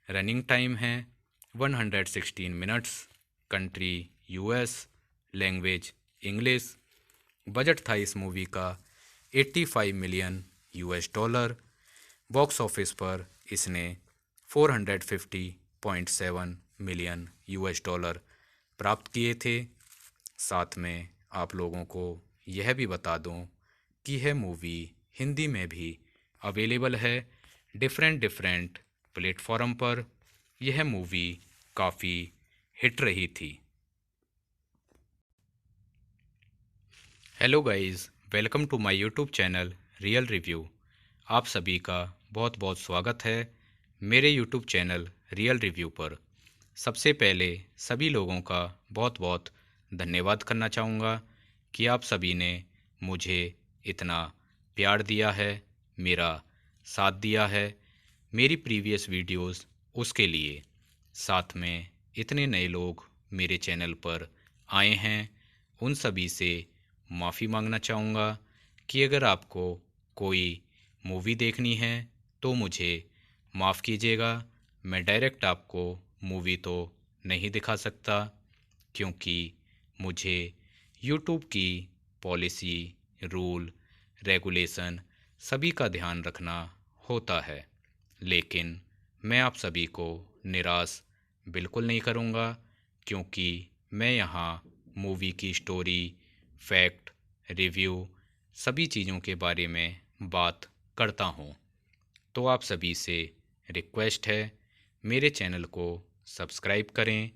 रनिंग टाइम है 116 minutes. Country US, language English. Budget था इस मूवी का 85 million US dollar. Box office पर इसने 450.7 मिलियन यूएस डॉलर प्राप्त किए थे। साथ में आप लोगों को यह भी बता दूं कि यह मूवी हिंदी में भी अवेलेबल है डिफरेंट प्लेटफॉर्म पर। यह मूवी काफ़ी हिट रही थी। Hello guys, welcome to my YouTube channel real review. आप सभी का बहुत बहुत स्वागत है मेरे यूट्यूब चैनल रियल रिव्यू पर। सबसे पहले सभी लोगों का बहुत बहुत धन्यवाद करना चाहूँगा कि आप सभी ने मुझे इतना प्यार दिया है, मेरा साथ दिया है मेरी प्रीवियस वीडियोस उसके लिए। साथ में इतने नए लोग मेरे चैनल पर आए हैं, उन सभी से माफ़ी मांगना चाहूँगा कि अगर आपको कोई मूवी देखनी है तो मुझे माफ़ कीजिएगा। मैं डायरेक्ट आपको मूवी तो नहीं दिखा सकता, क्योंकि मुझे यूट्यूब की पॉलिसी, रूल, रेगुलेशन सभी का ध्यान रखना होता है। लेकिन मैं आप सभी को निराश बिल्कुल नहीं करूँगा, क्योंकि मैं यहाँ मूवी की स्टोरी, फैक्ट, रिव्यू सभी चीज़ों के बारे में बात करता हूँ। तो आप सभी से रिक्वेस्ट है, मेरे चैनल को सब्सक्राइब करें,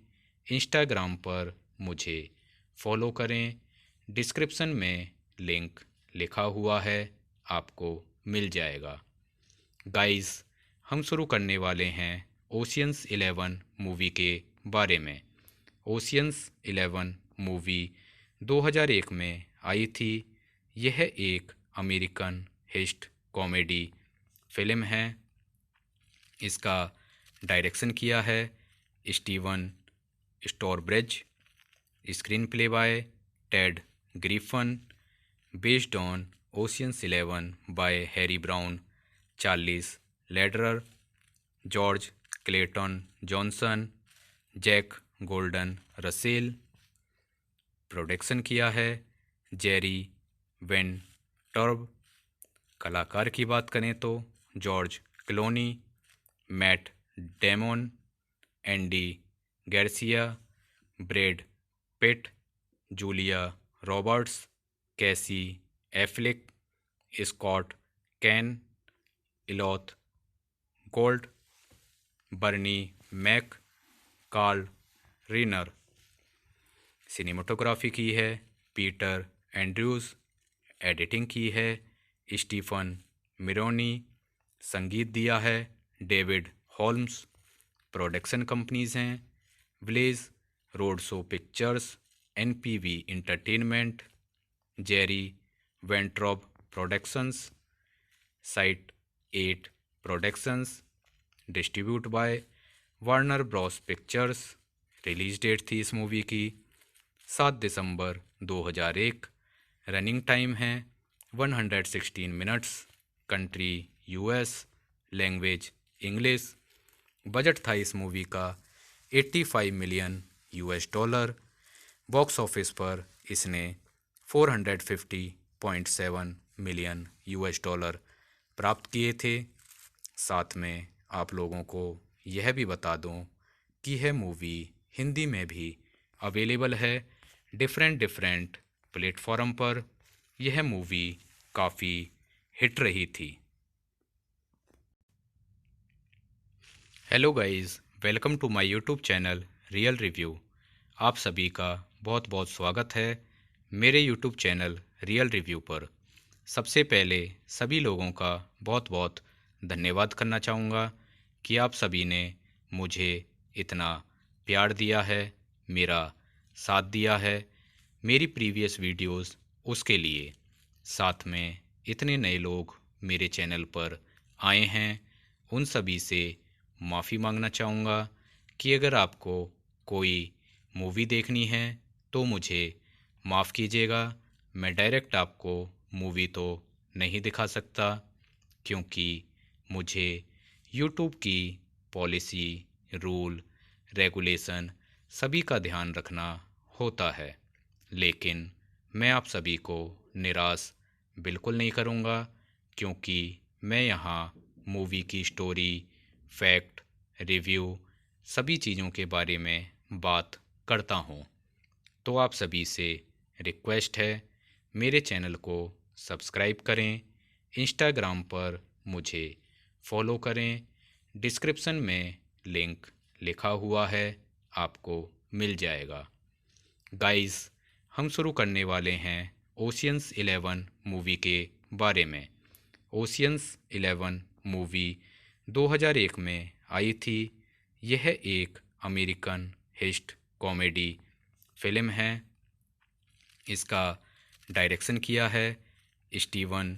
इंस्टाग्राम पर मुझे फॉलो करें। डिस्क्रिप्शन में लिंक लिखा हुआ है, आपको मिल जाएगा। गाइस, हम शुरू करने वाले हैं ओशियंस 11 मूवी के बारे में। ओशियंस 11 मूवी 2001 में आई थी। यह एक अमेरिकन हिस्ट कॉमेडी फिल्म है। इसका डायरेक्शन किया है Steven स्टोरब्रिज, screenplay by Ted Griffin, based on Ocean's 11 by Harry Brown, Charles Lederer, George Clayton Johnson, Jack Golden Russell. Production किया है जेरी वेन टर्ब। कलाकार की बात करें तो George Clooney, Matt Damon, Andy Garcia, Brad Pitt, Julia Roberts, Casey Affleck, Scott Caan, Elliott Gould, Bernie Mac, Carl Reiner. Cinematography की है पीटर एंड्रयूज़, एडिटिंग की है स्टीफन मिरोनी, संगीत दिया है डेविड होल्म्स। प्रोडक्शन कंपनीज हैं Village Roadshow Pictures, NPV Entertainment, Jerry Weintraub Productions, site 8 productions, distribute by Warner Bros Pictures. Release date थी इस मूवी की 7 दिसंबर 2001। रनिंग टाइम है 116 minutes. Country US, language English. Budget था इस मूवी का 85 million US dollar. Box office पर इसने 450.7 मिलियन यूएस डॉलर प्राप्त किए थे। साथ में आप लोगों को यह भी बता दूं कि यह मूवी हिंदी में भी अवेलेबल है डिफरेंट प्लेटफॉर्म पर। यह मूवी काफ़ी हिट रही थी। Hello guys, welcome to my YouTube channel real review. आप सभी का बहुत बहुत स्वागत है मेरे यूट्यूब चैनल रियल रिव्यू पर। सबसे पहले सभी लोगों का बहुत बहुत धन्यवाद करना चाहूँगा कि आप सभी ने मुझे इतना प्यार दिया है, मेरा साथ दिया है मेरी प्रीवियस वीडियोस उसके लिए। साथ में इतने नए लोग मेरे चैनल पर आए हैं, उन सभी से माफ़ी मांगना चाहूँगा कि अगर आपको कोई मूवी देखनी है तो मुझे माफ़ कीजिएगा। मैं डायरेक्ट आपको मूवी तो नहीं दिखा सकता, क्योंकि मुझे यूट्यूब की पॉलिसी, रूल, रेगुलेशन सभी का ध्यान रखना होता है। लेकिन मैं आप सभी को निराश बिल्कुल नहीं करूँगा, क्योंकि मैं यहाँ मूवी की स्टोरी, फैक्ट, रिव्यू सभी चीज़ों के बारे में बात करता हूँ। तो आप सभी से रिक्वेस्ट है, मेरे चैनल को सब्सक्राइब करें, इंस्टाग्राम पर मुझे फॉलो करें। डिस्क्रिप्शन में लिंक लिखा हुआ है, आपको मिल जाएगा। गाइस, हम शुरू करने वाले हैं ओशियंस 11 मूवी के बारे में। ओशियंस 11 मूवी 2001 में आई थी। यह एक अमेरिकन हिस्ट कॉमेडी फिल्म है। इसका डायरेक्शन किया है Steven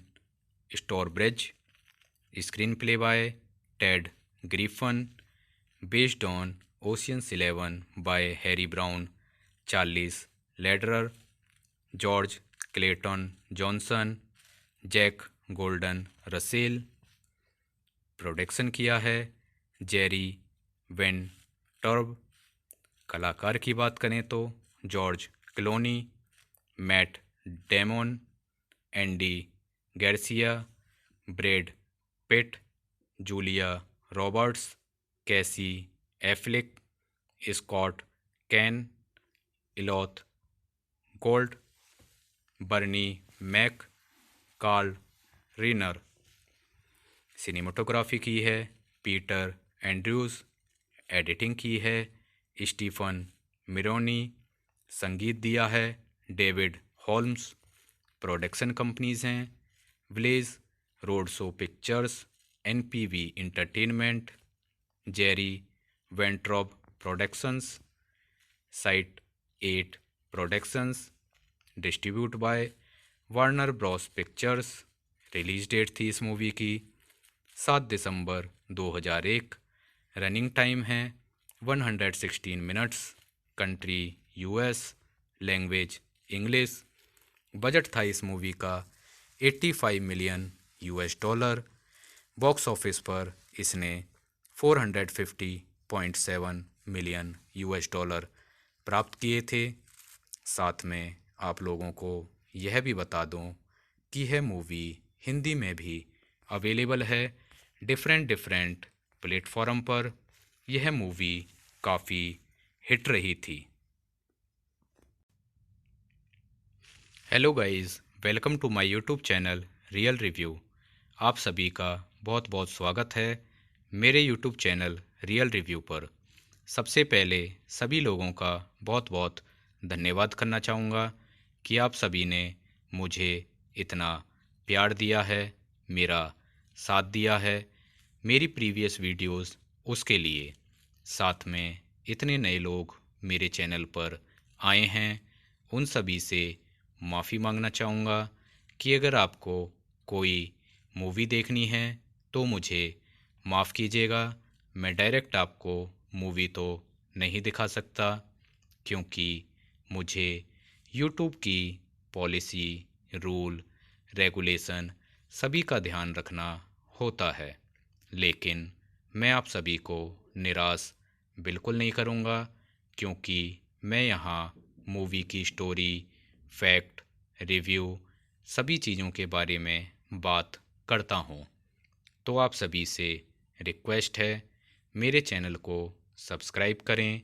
स्टोरब्रिज, screenplay by Ted Griffin, based on Ocean's 11 by Harry Brown, Charles Lederer, George Clayton Johnson, Jack Golden Russell. Production किया है जेरी वेन टर्ब। कलाकार की बात करें तो George Clooney, Matt Damon, Andy Garcia, Brad Pitt, Julia Roberts, Casey Affleck, Scott Caan, Elliott Gould, Bernie Mac, Carl Reiner. Cinematography की है पीटर एंड्रयूज़। एडिटिंग की है स्टीफन मिरोनी। संगीत दिया है डेविड हॉल्म्स। प्रोडक्शन कंपनीज हैं Village Roadshow Pictures, NPV Entertainment, Jerry Weintraub Productions, site 8 productions, distribute by Warner Bros Pictures. Release date थी इस मूवी की 7 दिसंबर 2001। रनिंग टाइम है 116 minutes. Country US, language English. Budget था इस मूवी का 85 million US dollar. Box office पर इसने 450.7 मिलियन यूएस डॉलर प्राप्त किए थे। साथ में आप लोगों को यह भी बता दूं कि यह मूवी हिंदी में भी अवेलेबल है डिफरेंट प्लेटफॉर्म पर। यह मूवी काफ़ी हिट रही थी। Hello guys, welcome to my YouTube channel real review. आप सभी का बहुत बहुत स्वागत है मेरे यूट्यूब चैनल रियल रिव्यू पर। सबसे पहले सभी लोगों का बहुत बहुत धन्यवाद करना चाहूँगा कि आप सभी ने मुझे इतना प्यार दिया है, मेरा साथ दिया है मेरी प्रीवियस वीडियोस उसके लिए। साथ में इतने नए लोग मेरे चैनल पर आए हैं, उन सभी से माफ़ी मांगना चाहूँगा कि अगर आपको कोई मूवी देखनी है तो मुझे माफ़ कीजिएगा। मैं डायरेक्ट आपको मूवी तो नहीं दिखा सकता, क्योंकि मुझे यूट्यूब की पॉलिसी, रूल, रेगुलेशन सभी का ध्यान रखना होता है। लेकिन मैं आप सभी को निराश बिल्कुल नहीं करूँगा, क्योंकि मैं यहाँ मूवी की स्टोरी, फैक्ट, रिव्यू सभी चीज़ों के बारे में बात करता हूँ। तो आप सभी से रिक्वेस्ट है, मेरे चैनल को सब्सक्राइब करें,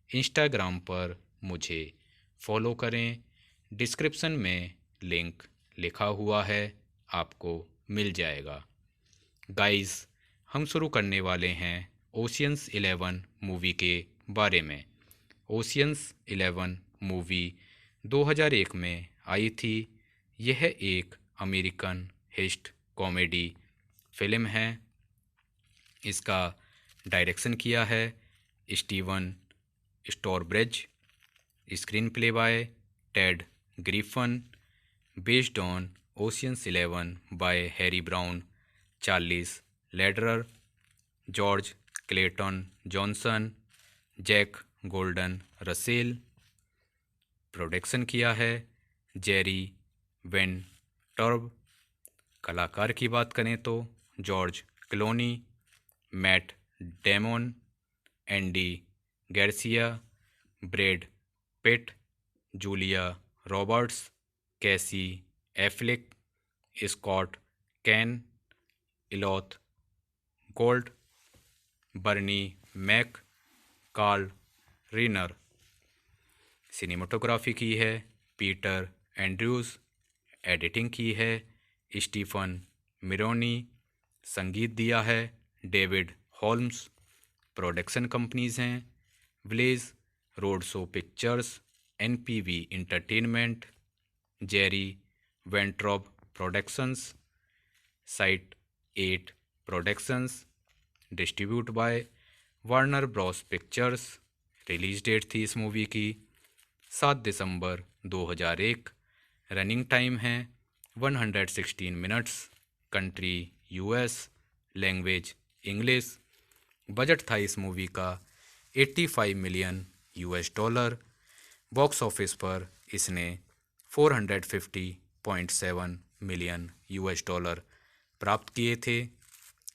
इंस्टाग्राम पर मुझे फॉलो करें। डिस्क्रिप्शन में लिंक लिखा हुआ है, आपको मिल जाएगा। गाइस, हम शुरू करने वाले हैं ओशियंस 11 मूवी के बारे में। ओशियंस 11 मूवी 2001 में आई थी। यह एक अमेरिकन हिस्ट कॉमेडी फिल्म है। इसका डायरेक्शन किया है Steven स्टोरब्रिज। Screenplay by Ted Griffin. Based on Ocean's 11 by Harry Brown, Charles Lederer, George Clayton Johnson, Jack Golden Russell. Production किया है जेरी वेन टर्ब। कलाकार की बात करें तो George Clooney, Matt Damon, Andy Garcia, Brad Pitt, Julia Roberts, Casey Affleck, Scott Caan, Elliott Gould, Bernie Mac, Carl Reiner. Cinematography की है पीटर एंड्रयूज़। एडिटिंग की है स्टीफन मिरोनी। संगीत दिया है डेविड हॉल्म्स। प्रोडक्शन कंपनीज हैं Village Roadshow Pictures, NPV Entertainment, Jerry Weintraub Productions, site 8 productions, distribute by Warner Bros Pictures. Release date थी इस मूवी की 7 दिसंबर 2001। रनिंग टाइम है 116 minutes. Country US, language English. Budget था इस मूवी का 85 million US dollar. Box office पर इसने 450.7 मिलियन US डॉलर प्राप्त किए थे।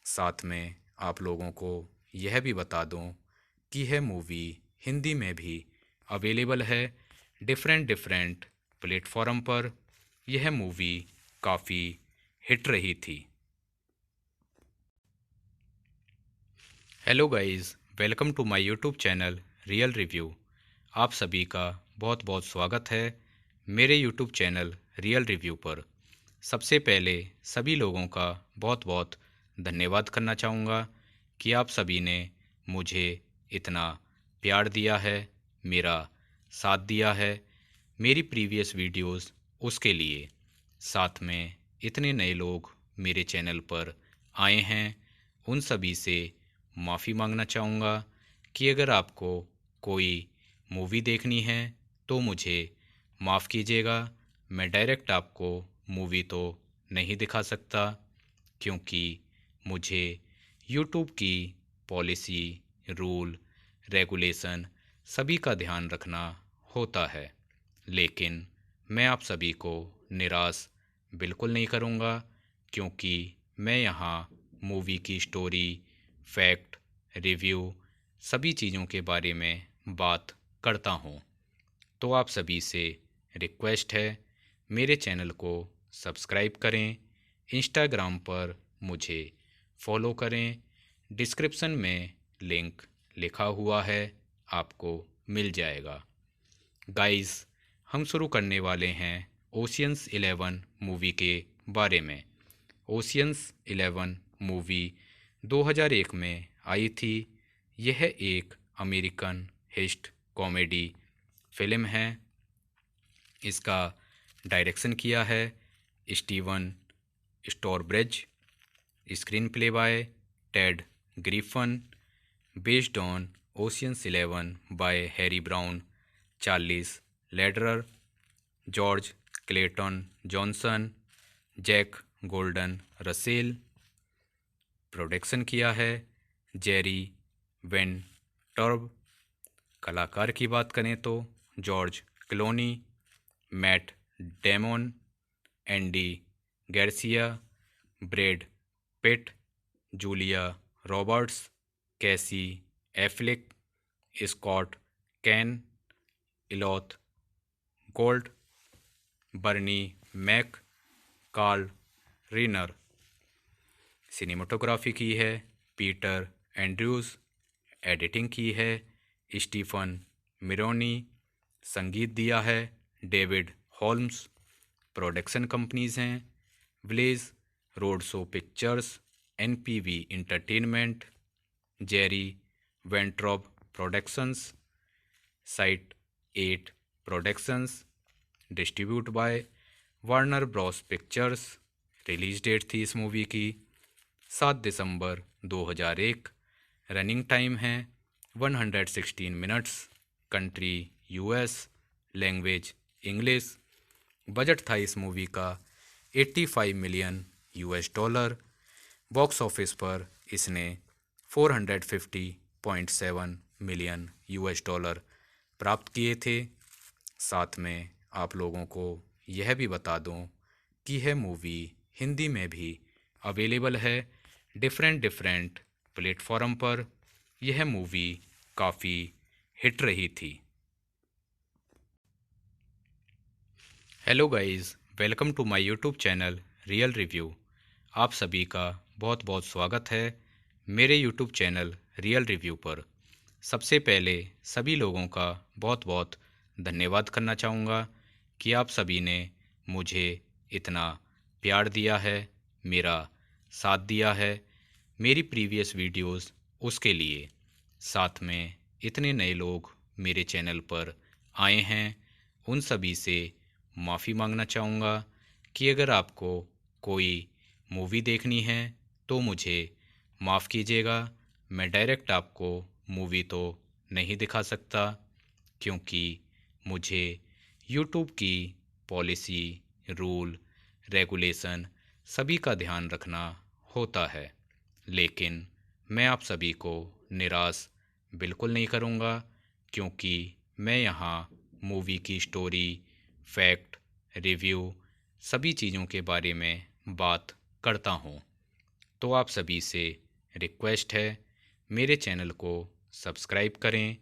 साथ में आप लोगों को यह भी बता दूं कि यह मूवी हिंदी में भी अवेलेबल है डिफरेंट प्लेटफॉर्म पर। यह मूवी काफ़ी हिट रही थी। Hello guys, welcome to my YouTube channel real review. आप सभी का बहुत बहुत स्वागत है मेरे यूट्यूब चैनल रियल रिव्यू पर। सबसे पहले सभी लोगों का बहुत बहुत धन्यवाद करना चाहूँगा कि आप सभी ने मुझे इतना प्यार दिया है, मेरा साथ दिया है मेरी प्रीवियस वीडियोस उसके लिए। साथ में इतने नए लोग मेरे चैनल पर आए हैं, उन सभी से माफ़ी मांगना चाहूँगा कि अगर आपको कोई मूवी देखनी है तो मुझे माफ़ कीजिएगा। मैं डायरेक्ट आपको मूवी तो नहीं दिखा सकता, क्योंकि मुझे यूट्यूब की पॉलिसी, रूल, रेगुलेशन सभी का ध्यान रखना होता है। लेकिन मैं आप सभी को निराश बिल्कुल नहीं करूँगा, क्योंकि मैं यहाँ मूवी की स्टोरी, फैक्ट, रिव्यू सभी चीज़ों के बारे में बात करता हूँ। तो आप सभी से रिक्वेस्ट है, मेरे चैनल को सब्सक्राइब करें, इंस्टाग्राम पर मुझे फॉलो करें। डिस्क्रिप्शन में लिंक लिखा हुआ है, आपको मिल जाएगा। गाइस, हम शुरू करने वाले हैं ओशियंस 11 मूवी के बारे में। ओशियंस 11 मूवी 2001 में आई थी। यह एक अमेरिकन हिस्ट कॉमेडी फिल्म है। इसका डायरेक्शन किया है Steven स्टोरब्रिज, screenplay by Ted Griffin, based on Ocean's 11 by Harry Brown, Charles Lederer, George Clayton Johnson, Jack Golden Russell. Production किया है जेरी वेन टर्ब। कलाकार की बात करें तो George Clooney, Matt Damon, Andy Garcia, Brad Pitt, Julia Roberts, Casey Affleck, Scott Caan, Elliott Gould, Bernie Mac, Carl Reiner. Cinematography की है पीटर एंड्रयूज़, एडिटिंग की है स्टीफन मिरोनी, संगीत दिया है डेविड होल्म्स। प्रोडक्शन कंपनीज हैं Village Roadshow Pictures, NPV Entertainment, Jerry Weintraub Productions, site 8 productions, distribute by Warner Bros Pictures. Release date थी इस मूवी की 7 दिसंबर 2001। रनिंग टाइम है 116 minutes. Country US, language English. Budget था इस मूवी का 85 million US dollar. Box office पर इसने 450.7 मिलियन US डॉलर प्राप्त किए थे। साथ में आप लोगों को यह भी बता दूं कि यह मूवी हिंदी में भी अवेलेबल है डिफरेंट प्लेटफॉर्म पर। यह मूवी काफ़ी हिट रही थी। Hello guys, welcome to my YouTube channel real review. आप सभी का बहुत बहुत स्वागत है मेरे यूट्यूब चैनल रियल रिव्यू पर। सबसे पहले सभी लोगों का बहुत बहुत धन्यवाद करना चाहूँगा कि आप सभी ने मुझे इतना प्यार दिया है, मेरा साथ दिया है मेरी प्रीवियस वीडियोस उसके लिए। साथ में इतने नए लोग मेरे चैनल पर आए हैं, उन सभी से माफ़ी मांगना चाहूँगा कि अगर आपको कोई मूवी देखनी है तो मुझे माफ़ कीजिएगा। मैं डायरेक्ट आपको मूवी तो नहीं दिखा सकता, क्योंकि मुझे यूट्यूब की पॉलिसी, रूल, रेगुलेशन सभी का ध्यान रखना होता है। लेकिन मैं आप सभी को निराश बिल्कुल नहीं करूँगा, क्योंकि मैं यहाँ मूवी की स्टोरी, फैक्ट, रिव्यू सभी चीज़ों के बारे में बात करता हूँ। तो आप सभी से रिक्वेस्ट है, मेरे चैनल को सब्सक्राइब करें,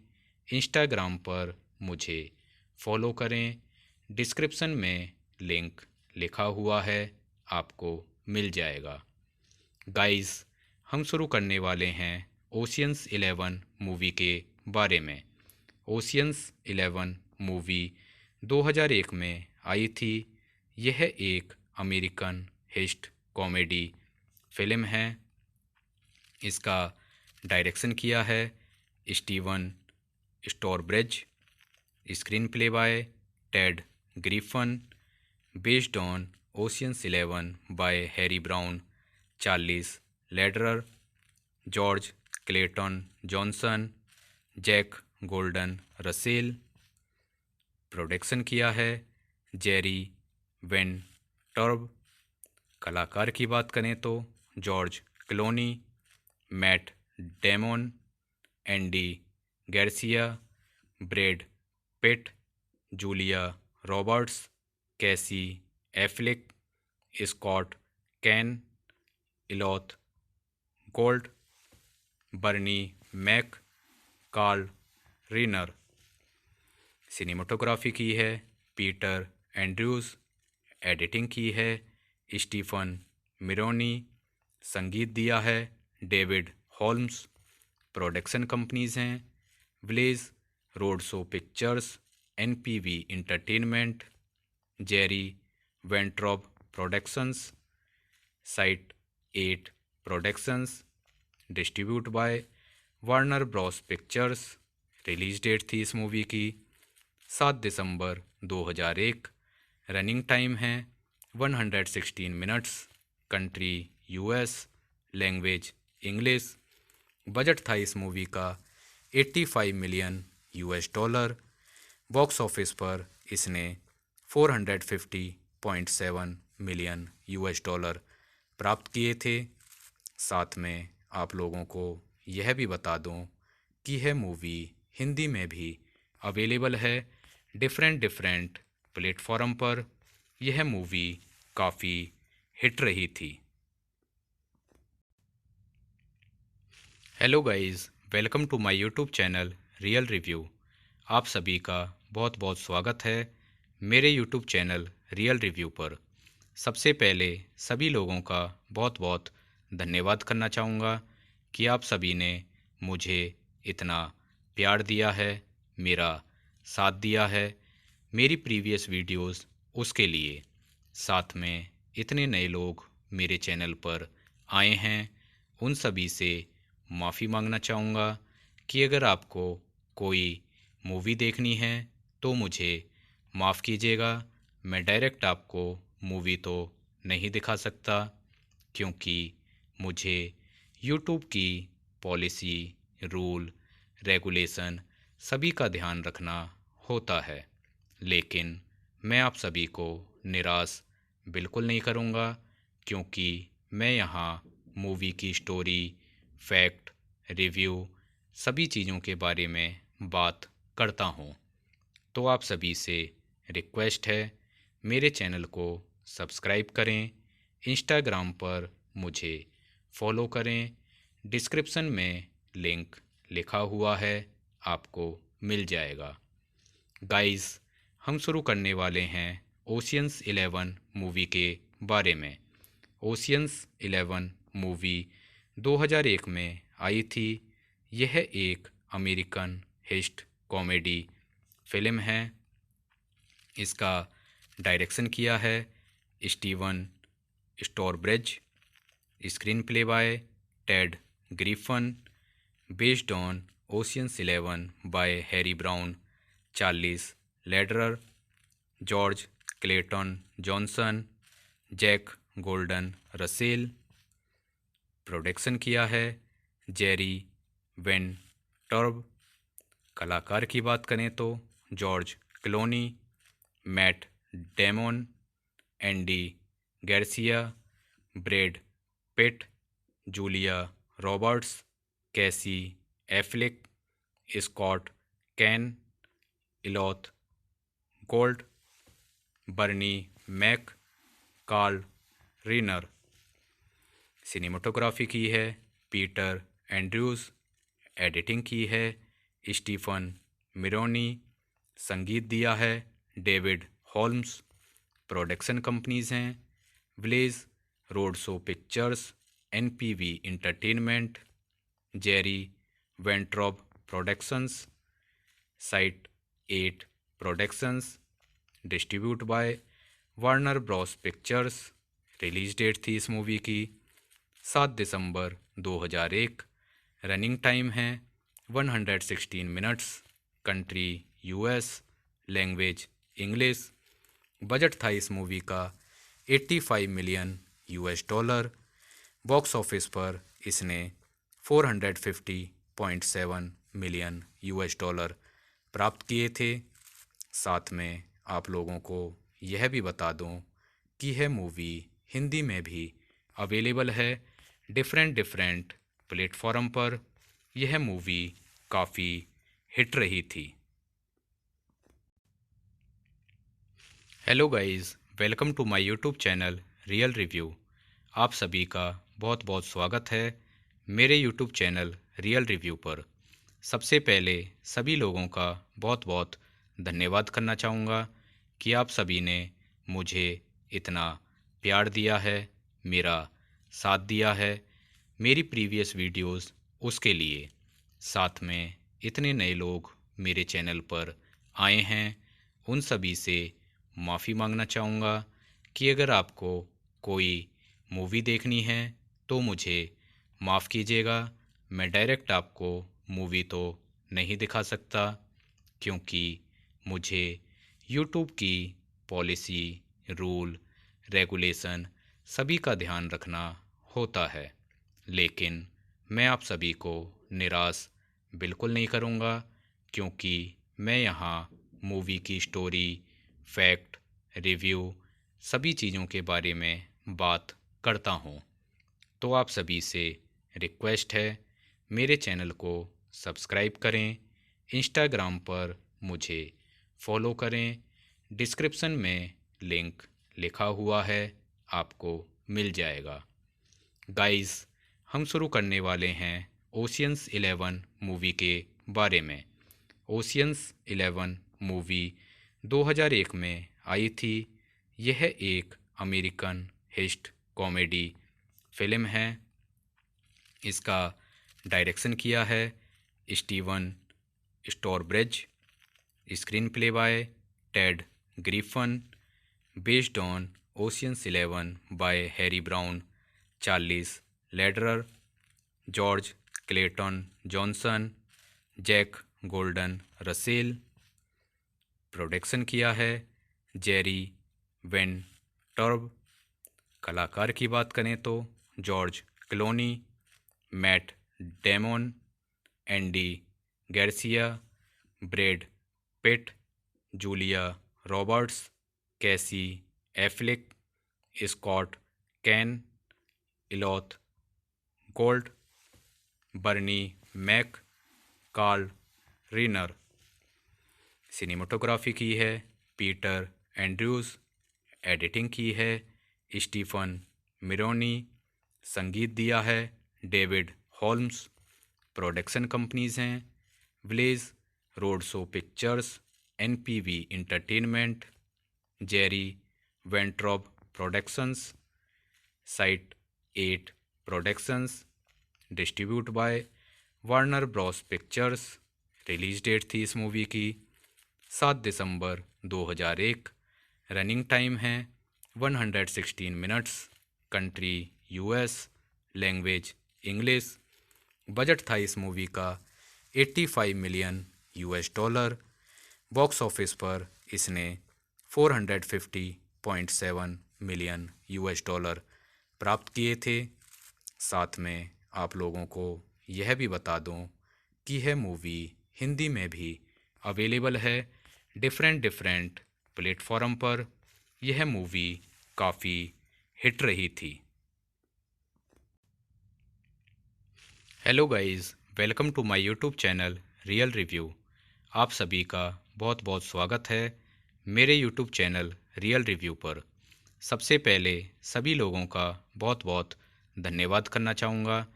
इंस्टाग्राम पर मुझे फॉलो करें, डिस्क्रिप्शन में लिंक लिखा हुआ है, आपको मिल जाएगा। गाइस, हम शुरू करने वाले हैं ओशियंस 11 मूवी के बारे में। ओशियंस 11 मूवी 2001 में आई थी। यह एक अमेरिकन हिस्ट कॉमेडी फिल्म है। इसका डायरेक्शन किया है Steven स्टोरब्रिज, screenplay by Ted Griffin, based on Ocean's 11 by Harry Brown, Charles Lederer, George Clayton Johnson, Jack Golden Russell. Production किया है जेरी वेन टर्ब। कलाकार की बात करें तो George Clooney, Matt Damon, Andy Garcia, Brad Pitt, Julia Roberts, Casey Affleck, Scott Caan, Elliott Gould, Bernie Mac, Carl Reiner. Cinematography की है पीटर एंड्रयूज़, एडिटिंग की है स्टीफन मिरोनी, संगीत दिया है डेविड होल्म्स। प्रोडक्शन कंपनीज हैं Village Roadshow Pictures, NPV Entertainment, Jerry Weintraub Productions, site 8 productions, distribute by Warner Bros Pictures. Release date थी इस मूवी की 7 दिसंबर 2001। रनिंग टाइम है 116 minutes. Country US, language English. Budget था इस मूवी का 85 million US dollar. Box office पर इसने 450.7 मिलियन यूएस डॉलर प्राप्त किए थे। साथ में आप लोगों को यह भी बता दूं कि यह मूवी हिंदी में भी अवेलेबल है डिफरेंट प्लेटफॉर्म पर। यह मूवी काफ़ी हिट रही थी। Hello guys, welcome to my YouTube channel real review. आप सभी का बहुत बहुत स्वागत है मेरे यूट्यूब चैनल रियल रिव्यू पर। सबसे पहले सभी लोगों का बहुत बहुत धन्यवाद करना चाहूँगा कि आप सभी ने मुझे इतना प्यार दिया है, मेरा साथ दिया है मेरी प्रीवियस वीडियोस उसके लिए। साथ में इतने नए लोग मेरे चैनल पर आए हैं, उन सभी से माफ़ी मांगना चाहूँगा कि अगर आपको कोई मूवी देखनी है तो मुझे माफ़ कीजिएगा। मैं डायरेक्ट आपको मूवी तो नहीं दिखा सकता, क्योंकि मुझे यूट्यूब की पॉलिसी, रूल, रेगुलेशन सभी का ध्यान रखना होता है। लेकिन मैं आप सभी को निराश बिल्कुल नहीं करूँगा, क्योंकि मैं यहाँ मूवी की स्टोरी, फैक्ट, रिव्यू सभी चीज़ों के बारे में बात करता हूँ। तो आप सभी से रिक्वेस्ट है, मेरे चैनल को सब्सक्राइब करें, इंस्टाग्राम पर मुझे फॉलो करें, डिस्क्रिप्शन में लिंक लिखा हुआ है, आपको मिल जाएगा। गाइस, हम शुरू करने वाले हैं ओशियंस 11 मूवी के बारे में। ओशियंस 11 मूवी 2001 में आई थी। यह एक अमेरिकन हिस्ट कॉमेडी फिल्म है। इसका डायरेक्शन किया है Steven स्टोरब्रिज, screenplay by Ted Griffin, based on Ocean's 11 by Harry Brown, Charles Lederer, George Clayton Johnson, Jack Golden Russell. Production किया है जेरी वेन टर्ब। कलाकार की बात करें तो George Clooney, Matt Damon, Andy Garcia, Brad Pitt, Julia Roberts, Casey Affleck, Scott Caan, Elliott Gould, Bernie Mac, Carl Reiner. Cinematography की है पीटर एंड्रयूज़। एडिटिंग की है स्टीफन मिरोनी। संगीत दिया है डेविड हॉल्म्स। प्रोडक्शन कंपनीज हैं Village Roadshow Pictures, NPV Entertainment, Jerry Weintraub Productions, site 8 productions, distribute by Warner Bros Pictures. Release date थी इस मूवी की 7 दिसंबर 2001। रनिंग टाइम है 116 minutes. Country US, language English. Budget था इस मूवी का 85 million US dollar. Box office पर इसने 450.7 मिलियन यूएस डॉलर प्राप्त किए थे। साथ में आप लोगों को यह भी बता दूं कि यह मूवी हिंदी में भी अवेलेबल है डिफरेंट प्लेटफॉर्म पर। यह मूवी काफ़ी हिट रही थी। Hello guys, welcome to my YouTube channel real review. आप सभी का बहुत बहुत स्वागत है मेरे यूट्यूब चैनल रियल रिव्यू पर। सबसे पहले सभी लोगों का बहुत बहुत धन्यवाद करना चाहूँगा कि आप सभी ने मुझे इतना प्यार दिया है, मेरा साथ दिया है मेरी प्रीवियस वीडियोस उसके लिए। साथ में इतने नए लोग मेरे चैनल पर आए हैं, उन सभी से माफ़ी मांगना चाहूँगा कि अगर आपको कोई मूवी देखनी है तो मुझे माफ़ कीजिएगा। मैं डायरेक्ट आपको मूवी तो नहीं दिखा सकता, क्योंकि मुझे यूट्यूब की पॉलिसी, रूल, रेगुलेशन सभी का ध्यान रखना होता है। लेकिन मैं आप सभी को निराश बिल्कुल नहीं करूँगा, क्योंकि मैं यहाँ मूवी की स्टोरी, फैक्ट, रिव्यू सभी चीज़ों के बारे में बात करता हूँ। तो आप सभी से रिक्वेस्ट है, मेरे चैनल को सब्सक्राइब करें, इंस्टाग्राम पर मुझे फॉलो करें। डिस्क्रिप्शन में लिंक लिखा हुआ है, आपको मिल जाएगा। गाइस, हम शुरू करने वाले हैं ओशियंस 11 मूवी के बारे में। ओशियंस 11 मूवी 2001 में आई थी। यह एक अमेरिकन हिस्ट कॉमेडी फिल्म है। इसका डायरेक्शन किया है Steven स्टोरब्रिज। Screenplay by Ted Griffin. Based on Ocean's 11 by Harry Brown, Charles Lederer, George Clayton Johnson, Jack Golden Russell. Production किया है जेरी वेंटर्ब। कलाकार की बात करें तो George Clooney, Matt Damon, Andy Garcia, Brad Pitt, Julia Roberts, Casey Affleck, Scott Caan, Elliott Gould, Bernie Mac, Carl Reiner. Cinematography की है पीटर एंड्रयूज़। एडिटिंग की है स्टीफन मिरोनी। संगीत दिया है डेविड हॉल्म्स। प्रोडक्शन कंपनीज हैं Village Roadshow Pictures, NPV Entertainment, Jerry Weintraub Productions, site 8 productions, distribute by Warner Bros Pictures. Release date थी इस मूवी की 7 दिसंबर 2001। रनिंग टाइम है 116 minutes. Country US, language English. Budget था इस मूवी का 85 million US dollar. Box office पर इसने 450.7 मिलियन यूएस डॉलर प्राप्त किए थे। साथ में आप लोगों को यह भी बता दूं कि यह मूवी हिंदी में भी अवेलेबल है डिफरेंट प्लेटफॉर्म पर। यह मूवी काफ़ी हिट रही थी। Hello guys, welcome to my YouTube channel real review. आप सभी का बहुत बहुत स्वागत है मेरे यूट्यूब चैनल रियल रिव्यू पर। सबसे पहले सभी लोगों का बहुत बहुत धन्यवाद करना चाहूँगा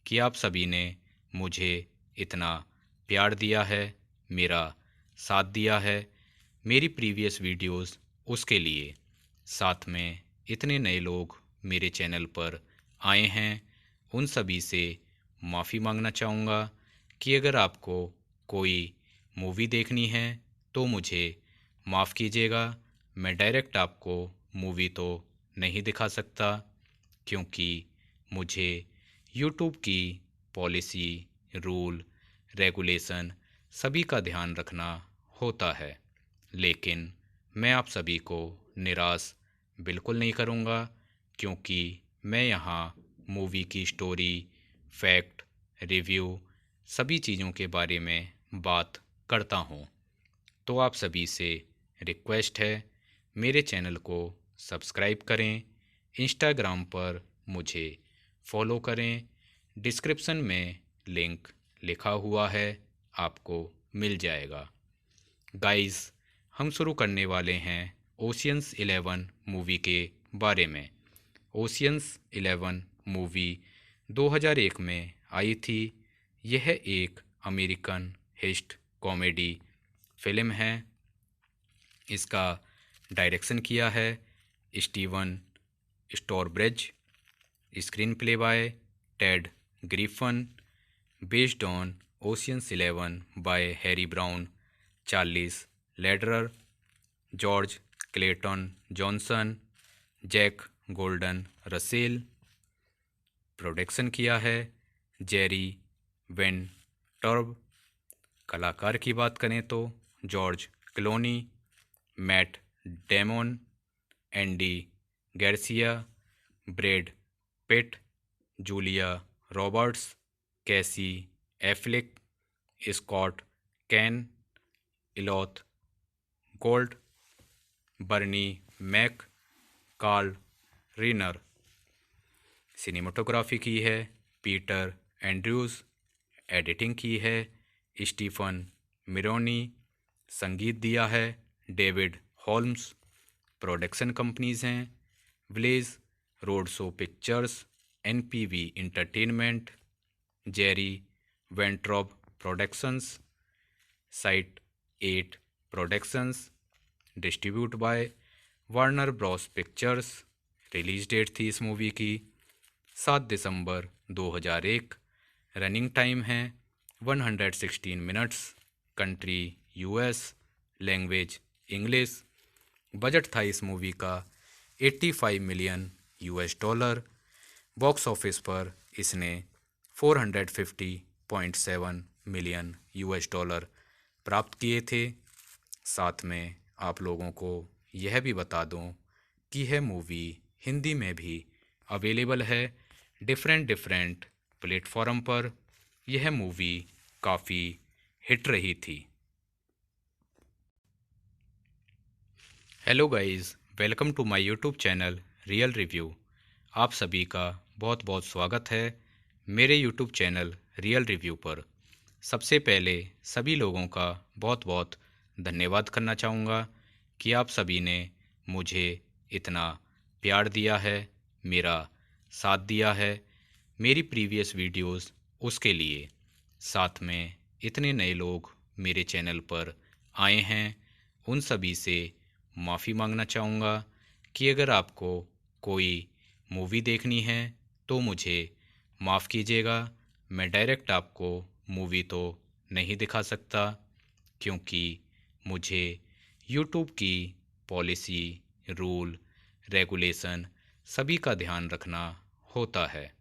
कि आप सभी ने मुझे इतना प्यार दिया है, मेरा साथ दिया है मेरी प्रीवियस वीडियोस उसके लिए। साथ में इतने नए लोग मेरे चैनल पर आए हैं, उन सभी से माफ़ी मांगना चाहूँगा कि अगर आपको कोई मूवी देखनी है तो मुझे माफ़ कीजिएगा। मैं डायरेक्ट आपको मूवी तो नहीं दिखा सकता, क्योंकि मुझे यूट्यूब की पॉलिसी, रूल, रेगुलेशन सभी का ध्यान रखना होता है। लेकिन मैं आप सभी को निराश बिल्कुल नहीं करूँगा, क्योंकि मैं यहाँ मूवी की स्टोरी, फैक्ट, रिव्यू सभी चीज़ों के बारे में बात करता हूँ। तो आप सभी से रिक्वेस्ट है, मेरे चैनल को सब्सक्राइब करें, इंस्टाग्राम पर मुझे फॉलो करें, डिस्क्रिप्शन में लिंक लिखा हुआ है, आपको मिल जाएगा। गाइस, हम शुरू करने वाले हैं ओशियंस 11 मूवी के बारे में। ओशियंस 11 मूवी 2001 में आई थी। यह एक अमेरिकन हिस्ट कॉमेडी फिल्म है। इसका डायरेक्शन किया है Steven स्टोरब्रिज, screenplay by Ted Griffin, based on Ocean's 11 by Harry Brown, Charles Lederer, George Clayton Johnson, Jack Golden Russell. Production किया है जेरी वेन टर्ब। कलाकार की बात करें तो George Clooney, Matt Damon, Andy Garcia, Brad Pitt, Julia Roberts, Casey Affleck, Scott Caan, Elliott Gould, Bernie Mac, Carl Reiner. Cinematography की है पीटर एंड्रयूज़, एडिटिंग की है स्टीफन मिरोनी, संगीत दिया है डेविड होल्म्स। प्रोडक्शन कंपनीज हैं Village Roadshow Pictures, NPV Entertainment, Jerry Weintraub Productions, site 8 productions, distribute by Warner Bros Pictures. Release date थी इस मूवी की 7 दिसंबर 2001। रनिंग टाइम है 116 minutes. Country US, language English. Budget था इस मूवी का 85 million US dollar. Box office पर इसने 450.7 मिलियन यूएस डॉलर प्राप्त किए थे। साथ में आप लोगों को यह भी बता दूं कि यह मूवी हिंदी में भी अवेलेबल है डिफरेंट प्लेटफॉर्म पर। यह मूवी काफ़ी हिट रही थी। Hello guys, welcome to my YouTube channel real review. आप सभी का बहुत बहुत स्वागत है मेरे यूट्यूब चैनल रियल रिव्यू पर। सबसे पहले सभी लोगों का बहुत बहुत धन्यवाद करना चाहूँगा कि आप सभी ने मुझे इतना प्यार दिया है, मेरा साथ दिया है मेरी प्रीवियस वीडियोस उसके लिए। साथ में इतने नए लोग मेरे चैनल पर आए हैं, उन सभी से माफ़ी मांगना चाहूँगा कि अगर आपको कोई मूवी देखनी है तो मुझे माफ़ कीजिएगा। मैं डायरेक्ट आपको मूवी तो नहीं दिखा सकता, क्योंकि मुझे यूट्यूब की पॉलिसी, रूल, रेगुलेशन सभी का ध्यान रखना होता है।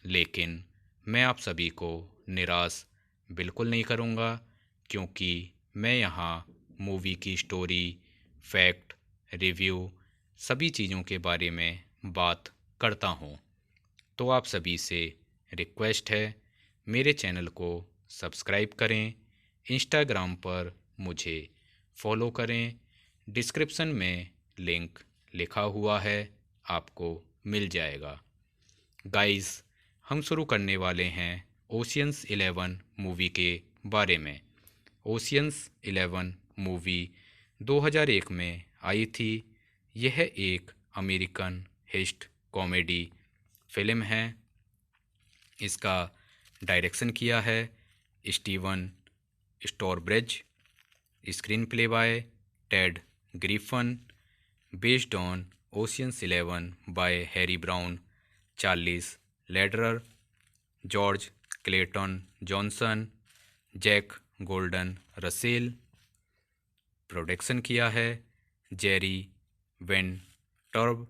लेकिन मैं आप सभी को निराश बिल्कुल नहीं करूँगा, क्योंकि मैं यहाँ मूवी की स्टोरी, फैक्ट, रिव्यू सभी चीज़ों के बारे में बात करता हूँ। तो आप सभी से रिक्वेस्ट है, मेरे चैनल को सब्सक्राइब करें, इंस्टाग्राम पर मुझे फॉलो करें, डिस्क्रिप्शन में लिंक लिखा हुआ है, आपको मिल जाएगा। गाइस, हम शुरू करने वाले हैं ओशियंस 11 मूवी के बारे में। ओशियंस 11 मूवी 2001 में आई थी। यह एक अमेरिकन हिस्ट कॉमेडी फिल्म है। इसका डायरेक्शन किया है Steven स्टोरब्रिज, screenplay by Ted Griffin, based on Ocean's 11 by Harry Brown, Charles Lederer, George Clayton Johnson, Jack Golden Russell. Production किया है जेरी वेन टर्ब।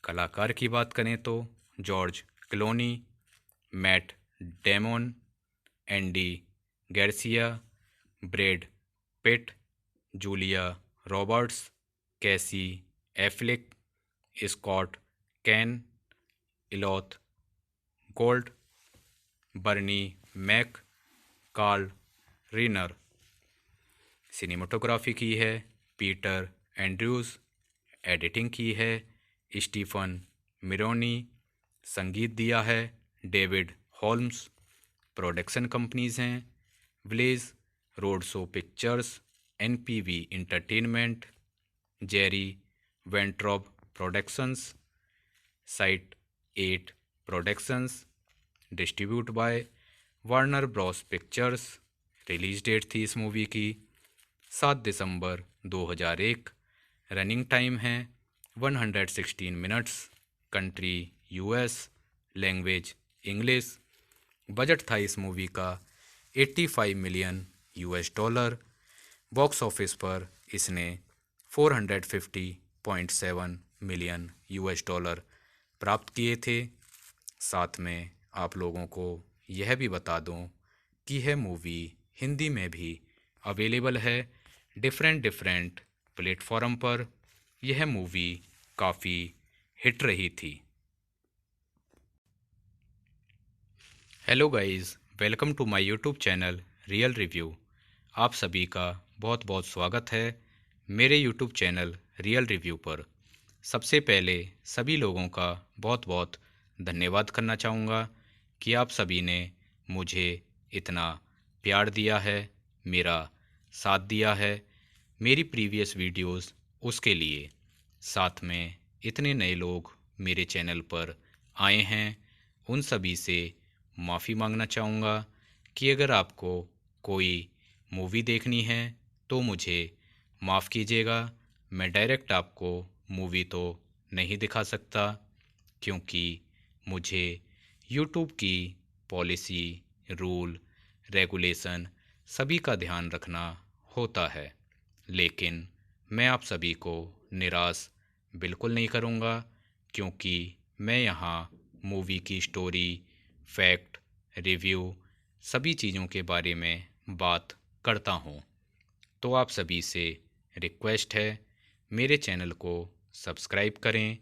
कलाकार की बात करें तो George Clooney, Matt Damon, Andy Garcia, Brad Pitt, Julia Roberts, Casey Affleck, Scott Caan, Elliott Gould, Bernie Mac, Carl Reiner. Cinematography की है पीटर एंड्रयूज़, एडिटिंग की है स्टीफन मिरोनी, संगीत दिया है डेविड हॉल्म्स। प्रोडक्शन कंपनीज हैं Village Roadshow Pictures, NPV Entertainment, Jerry Weintraub Productions, site 8 productions, distribute by Warner Bros Pictures. Release date थी इस मूवी की 7 दिसंबर 2001। रनिंग टाइम है 116 minutes. Country US, language English. Budget था इस मूवी का 85 million US dollar. Box office पर इसने 450.7 मिलियन यूएस डॉलर प्राप्त किए थे। साथ में आप लोगों को यह भी बता दूं कि यह मूवी हिंदी में भी अवेलेबल है डिफरेंट प्लेटफॉर्म पर। यह मूवी काफ़ी हिट रही थी। Hello guys, welcome to my YouTube channel real review. आप सभी का बहुत बहुत स्वागत है मेरे यूट्यूब चैनल रियल रिव्यू पर। सबसे पहले सभी लोगों का बहुत बहुत धन्यवाद करना चाहूँगा कि आप सभी ने मुझे इतना प्यार दिया है, मेरा साथ दिया है मेरी प्रीवियस वीडियोस उसके लिए। साथ में इतने नए लोग मेरे चैनल पर आए हैं, उन सभी से माफ़ी मांगना चाहूँगा कि अगर आपको कोई मूवी देखनी है तो मुझे माफ़ कीजिएगा। मैं डायरेक्ट आपको मूवी तो नहीं दिखा सकता, क्योंकि मुझे यूट्यूब की पॉलिसी, रूल, रेगुलेशन सभी का ध्यान रखना होता है। लेकिन मैं आप सभी को निराश बिल्कुल नहीं करूँगा, क्योंकि मैं यहाँ मूवी की स्टोरी, फैक्ट, रिव्यू सभी चीज़ों के बारे में बात करता हूँ। तो आप सभी से रिक्वेस्ट है, मेरे चैनल को सब्सक्राइब करें,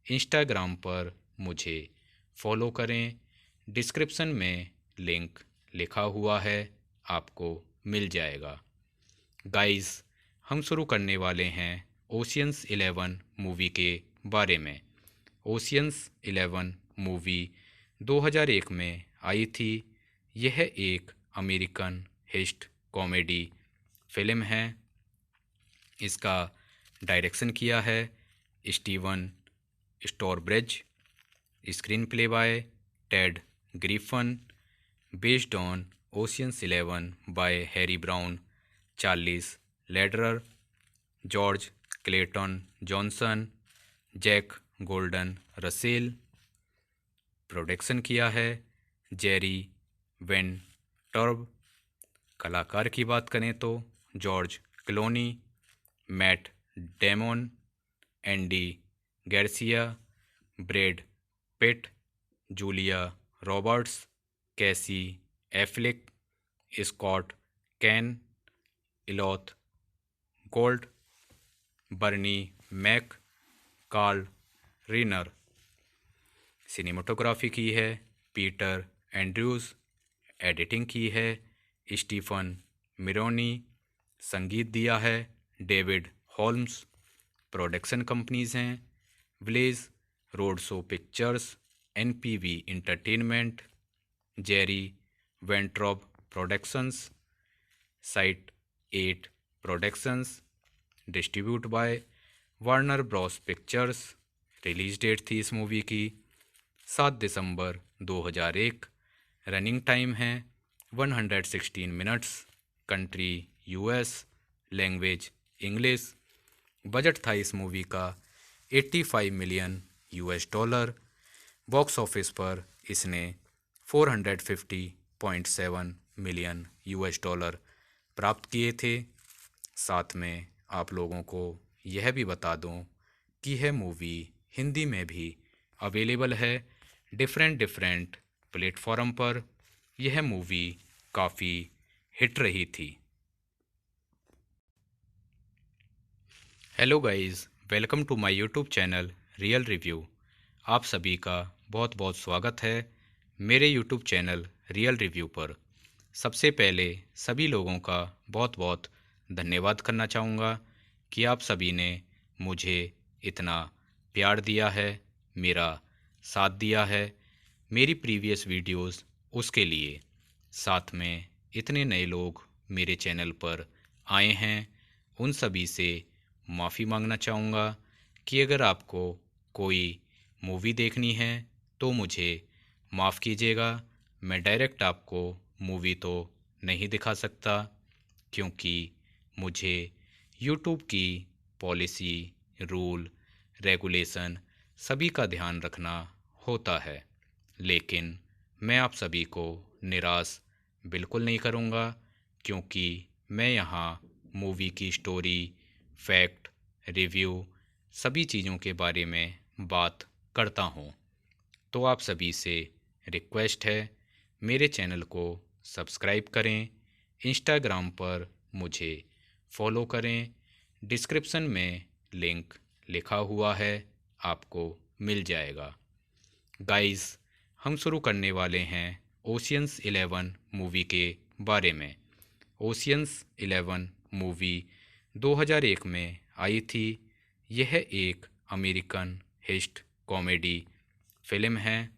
इंस्टाग्राम पर मुझे फॉलो करें। डिस्क्रिप्शन में लिंक लिखा हुआ है, आपको मिल जाएगा। गाइस, हम शुरू करने वाले हैं ओशियंस 11 मूवी के बारे में। ओशियंस 11 मूवी 2001 में आई थी। यह एक अमेरिकन हिस्ट कॉमेडी फिल्म है। इसका डायरेक्शन किया है Steven स्टोरब्रिज, screenplay by Ted Griffin, based on Ocean's 11 by Harry Brown, Charles Lederer, George Clayton Johnson, Jack Golden Russell. Production किया है जेरी वेन टर्ब। कलाकार की बात करें तो George Clooney, Matt Damon, Andy Garcia, Brad Pitt, Julia Roberts, Casey Affleck, Scott Caan, Elliott Gould, Bernie Mac, Carl Reiner. Cinematography की है पीटर एंड्रयूज़, एडिटिंग की है स्टीफन मिरोनी, संगीत दिया है डेविड हॉल्म्स। प्रोडक्शन कंपनीज हैं Village Roadshow Pictures, NPV Entertainment, Jerry Weintraub Productions, site 8 productions, distribute by Warner Bros Pictures. Release date थी इस मूवी की 7 दिसंबर 2001। रनिंग टाइम है 116 minutes. Country US, language English. Budget था इस मूवी का 85 million US dollar. Box office पर इसने 450.7 मिलियन यूएस डॉलर प्राप्त किए थे। साथ में आप लोगों को यह भी बता दूं कि यह मूवी हिंदी में भी अवेलेबल है डिफरेंट प्लेटफॉर्म पर। यह मूवी काफ़ी हिट रही थी। Hello guys, welcome to my YouTube channel real review. आप सभी का बहुत बहुत स्वागत है मेरे यूट्यूब चैनल रियल रिव्यू पर। सबसे पहले सभी लोगों का बहुत बहुत धन्यवाद करना चाहूँगा कि आप सभी ने मुझे इतना प्यार दिया है, मेरा साथ दिया है मेरी प्रीवियस वीडियोस उसके लिए। साथ में इतने नए लोग मेरे चैनल पर आए हैं, उन सभी से माफ़ी मांगना चाहूँगा कि अगर आपको कोई मूवी देखनी है तो मुझे माफ़ कीजिएगा। मैं डायरेक्ट आपको मूवी तो नहीं दिखा सकता, क्योंकि मुझे यूट्यूब की पॉलिसी, रूल, रेगुलेशन सभी का ध्यान रखना होता है। लेकिन मैं आप सभी को निराश बिल्कुल नहीं करूँगा, क्योंकि मैं यहाँ मूवी की स्टोरी, फैक्ट, रिव्यू सभी चीज़ों के बारे में बात करता हूँ। तो आप सभी से रिक्वेस्ट है, मेरे चैनल को सब्सक्राइब करें, इंस्टाग्राम पर मुझे फॉलो करें। डिस्क्रिप्शन में लिंक लिखा हुआ है, आपको मिल जाएगा। गाइस, हम शुरू करने वाले हैं ओशियंस 11 मूवी के बारे में। ओशियंस 11 मूवी 2001 में आई थी। यह एक अमेरिकन हिस्ट कॉमेडी फिल्म है।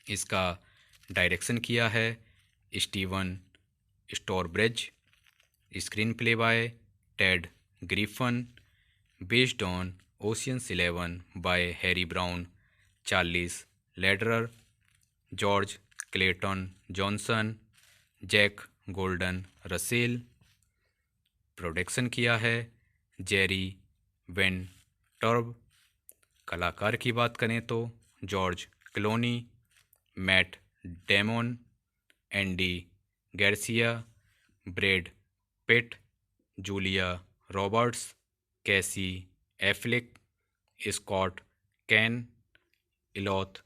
इसका डायरेक्शन किया है Steven स्टोरब्रिज। Screenplay by Ted Griffin. Based on Ocean's 11 by Harry Brown, Charles Lederer, George Clayton Johnson, Jack Golden Russell. Production किया है जेरी वेन टर्ब। कलाकार की बात करें तो George Clooney, Matt Damon, Andy Garcia, Brad Pitt, Julia Roberts, Casey Affleck, Scott Caan, Elliott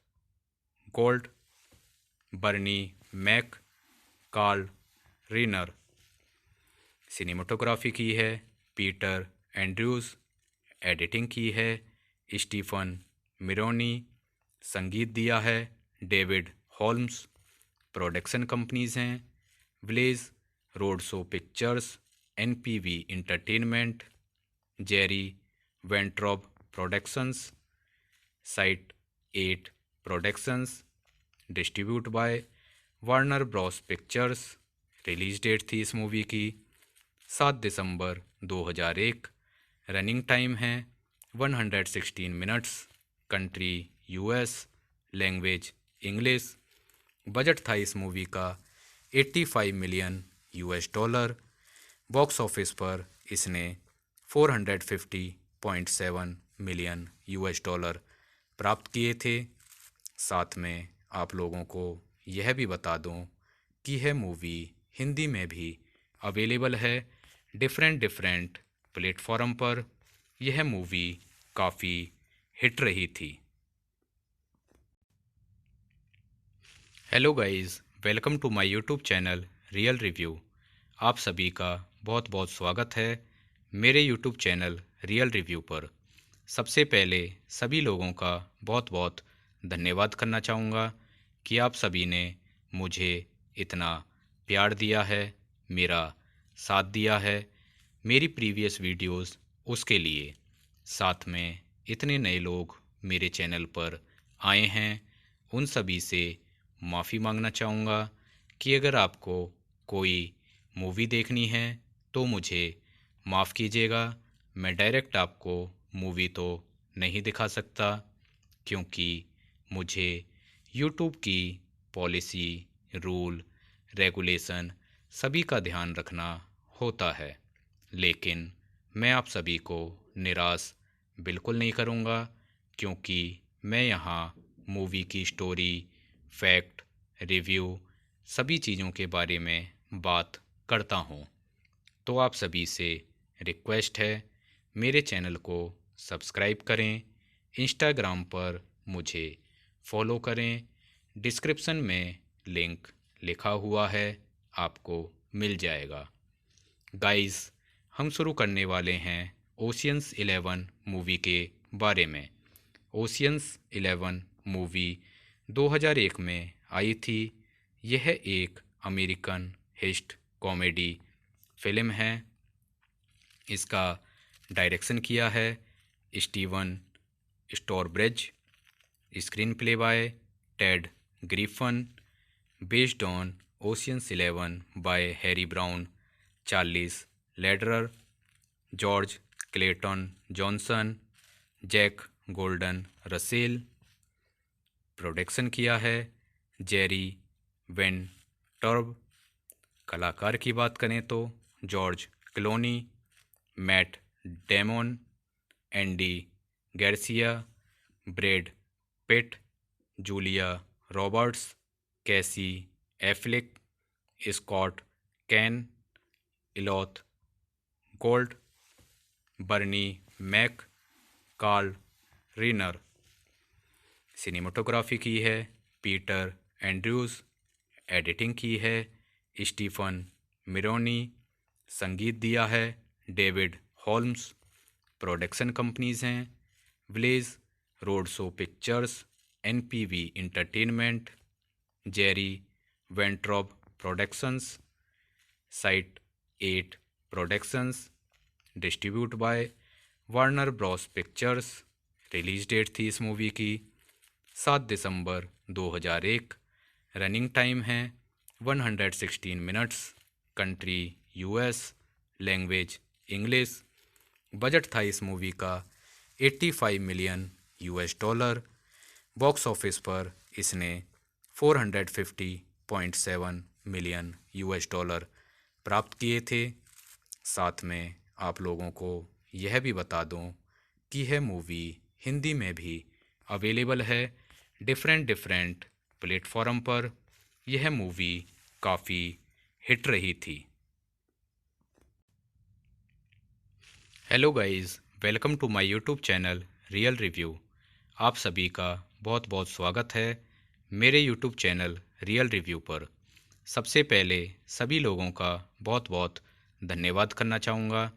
Gould, Bernie Mac, Carl Reiner. Cinematography की है पीटर एंड्रयूज़। एडिटिंग की है स्टीफन मिरोनी। संगीत दिया है डेविड हॉल्म्स। प्रोडक्शन कंपनीज हैं Village Roadshow Pictures, NPV Entertainment, Jerry Weintraub Productions, site 8 productions. Distribute by Warner Bros Pictures. Release date थी इस मूवी की 7 दिसंबर 2001। रनिंग टाइम है 116 minutes. Country US, language English. Budget था इस मूवी का 85 million US dollar. Box office पर इसने 450.7 मिलियन यूएस डॉलर प्राप्त किए थे। साथ में आप लोगों को यह भी बता दूं कि यह मूवी हिंदी में भी अवेलेबल है डिफरेंट प्लेटफॉर्म पर। यह मूवी काफ़ी हिट रही थी। Hello guys, welcome to my YouTube channel real review. आप सभी का बहुत बहुत स्वागत है मेरे यूट्यूब चैनल रियल रिव्यू पर। सबसे पहले सभी लोगों का बहुत बहुत धन्यवाद करना चाहूँगा कि आप सभी ने मुझे इतना प्यार दिया है, मेरा साथ दिया है मेरी प्रीवियस वीडियोस उसके लिए। साथ में इतने नए लोग मेरे चैनल पर आए हैं, उन सभी से माफ़ी मांगना चाहूँगा कि अगर आपको कोई मूवी देखनी है तो मुझे माफ़ कीजिएगा। मैं डायरेक्ट आपको मूवी तो नहीं दिखा सकता, क्योंकि मुझे यूट्यूब की पॉलिसी, रूल, रेगुलेशन सभी का ध्यान रखना होता है। लेकिन मैं आप सभी को निराश बिल्कुल नहीं करूँगा, क्योंकि मैं यहाँ मूवी की स्टोरी, फैक्ट, रिव्यू सभी चीज़ों के बारे में बात करता हूँ। तो आप सभी से रिक्वेस्ट है, मेरे चैनल को सब्सक्राइब करें, इंस्टाग्राम पर मुझे फॉलो करें, डिस्क्रिप्शन में लिंक लिखा हुआ है, आपको मिल जाएगा। गाइस, हम शुरू करने वाले हैं ओशियंस 11 मूवी के बारे में। ओशियंस 11 मूवी 2001 में आई थी। यह एक अमेरिकन हिस्ट कॉमेडी फिल्म है। इसका डायरेक्शन किया है Steven स्टोरब्रिज, screenplay by Ted Griffin, based on Ocean's 11 by Harry Brown, Charles Lederer, George Clayton Johnson, Jack Golden Russell. Production किया है जेरी वेन टर्ब। कलाकार की बात करें तो George Clooney, Matt Damon, Andy Garcia, Brad Pitt, Julia Roberts, Casey Affleck, Scott Caan, Elliott Gould, Bernie Mac, Carl Reiner. Cinematography की है पीटर एंड्रयूज़, एडिटिंग की है स्टीफन मिरोनी, संगीत दिया है डेविड हॉल्म्स। प्रोडक्शन कंपनीज हैं Village Roadshow Pictures, NPV Entertainment, Jerry Weintraub Productions, site 8 productions, distribute by Warner Bros Pictures. Release date थी इस मूवी की 7 दिसंबर 2001। रनिंग टाइम है 116 minutes. Country US, language English. Budget था इस मूवी का 85 million US dollar. Box office पर इसने 450.7 मिलियन यूएस डॉलर प्राप्त किए थे। साथ में आप लोगों को यह भी बता दूं कि यह मूवी हिंदी में भी अवेलेबल है डिफरेंट प्लेटफॉर्म पर। यह मूवी काफ़ी हिट रही थी। Hello guys, welcome to my YouTube channel real review. आप सभी का बहुत बहुत स्वागत है मेरे यूट्यूब चैनल रियल रिव्यू पर। सबसे पहले सभी लोगों का बहुत बहुत धन्यवाद करना चाहूँगा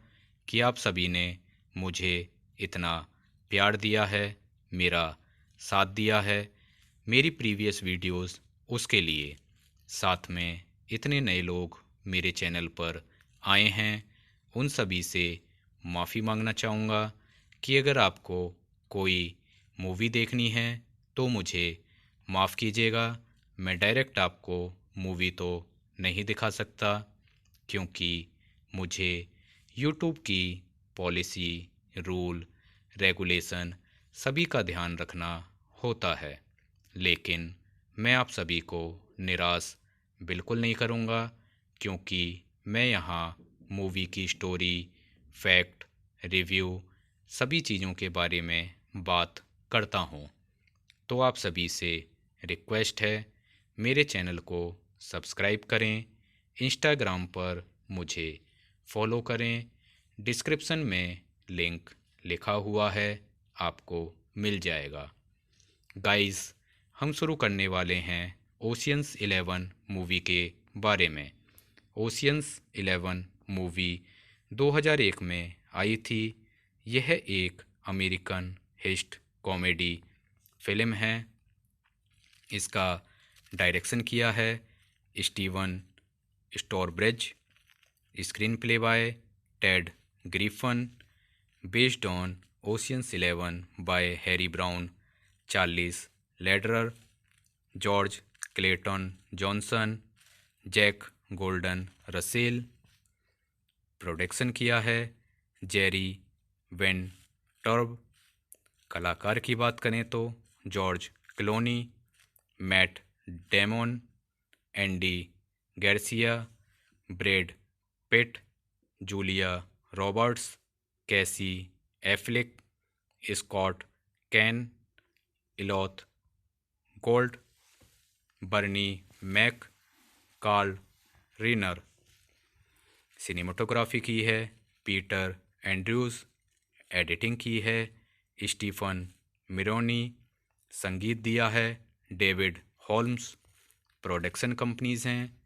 कि आप सभी ने मुझे इतना प्यार दिया है, मेरा साथ दिया है मेरी प्रीवियस वीडियोस उसके लिए। साथ में इतने नए लोग मेरे चैनल पर आए हैं, उन सभी से माफ़ी मांगना चाहूँगा कि अगर आपको कोई मूवी देखनी है तो मुझे माफ़ कीजिएगा। मैं डायरेक्ट आपको मूवी तो नहीं दिखा सकता, क्योंकि मुझे यूट्यूब की पॉलिसी, रूल, रेगुलेशन सभी का ध्यान रखना होता है। लेकिन मैं आप सभी को निराश बिल्कुल नहीं करूँगा, क्योंकि मैं यहाँ मूवी की स्टोरी, फैक्ट, रिव्यू सभी चीज़ों के बारे में बात करता हूँ। तो आप सभी से रिक्वेस्ट है, मेरे चैनल को सब्सक्राइब करें, इंस्टाग्राम पर मुझे फॉलो करें, डिस्क्रिप्शन में लिंक लिखा हुआ है, आपको मिल जाएगा। गाइस, हम शुरू करने वाले हैं ओशियंस 11 मूवी के बारे में। ओशियंस 11 मूवी 2001 में आई थी। यह एक अमेरिकन हिस्ट कॉमेडी फिल्म है। इसका डायरेक्शन किया है Steven स्टोरब्रिज, screenplay by Ted Griffin, based on Ocean's 11 by Harry Brown, Charles Lederer, George Clayton Johnson, Jack Golden Russell. Production किया है जेरी वेन टर्ब। कलाकार की बात करें तो George Clooney, Matt Damon, Andy Garcia, Brad Pitt, Julia Roberts, Casey Affleck, Scott Caan, Elliott Gould, Bernie Mac, Carl Reiner. Cinematography की है पीटर एंड्रयूज़, एडिटिंग की है स्टीफन मिरोनी, संगीत दिया है डेविड हॉल्म्स। प्रोडक्शन कंपनीज हैं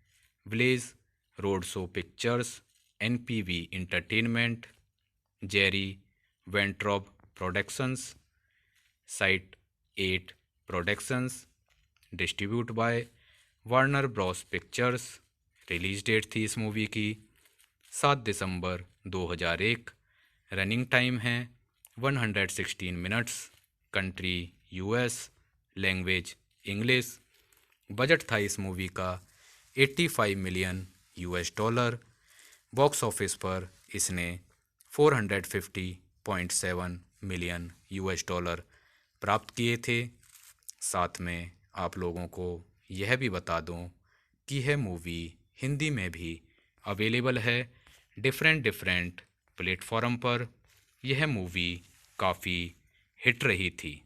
Village Roadshow Pictures, NPV Entertainment, Jerry Weintraub Productions, site 8 productions, distribute by Warner Bros Pictures. Release date थी इस मूवी की 7 दिसंबर 2001। रनिंग टाइम है 116 minutes. Country US, language English. Budget था इस मूवी का 85 million US dollar. Box office पर इसने 450.7 मिलियन यूएस डॉलर प्राप्त किए थे। साथ में आप लोगों को यह भी बता दूं कि यह मूवी हिंदी में भी अवेलेबल है डिफरेंट प्लेटफॉर्म पर। यह मूवी काफ़ी हिट रही थी।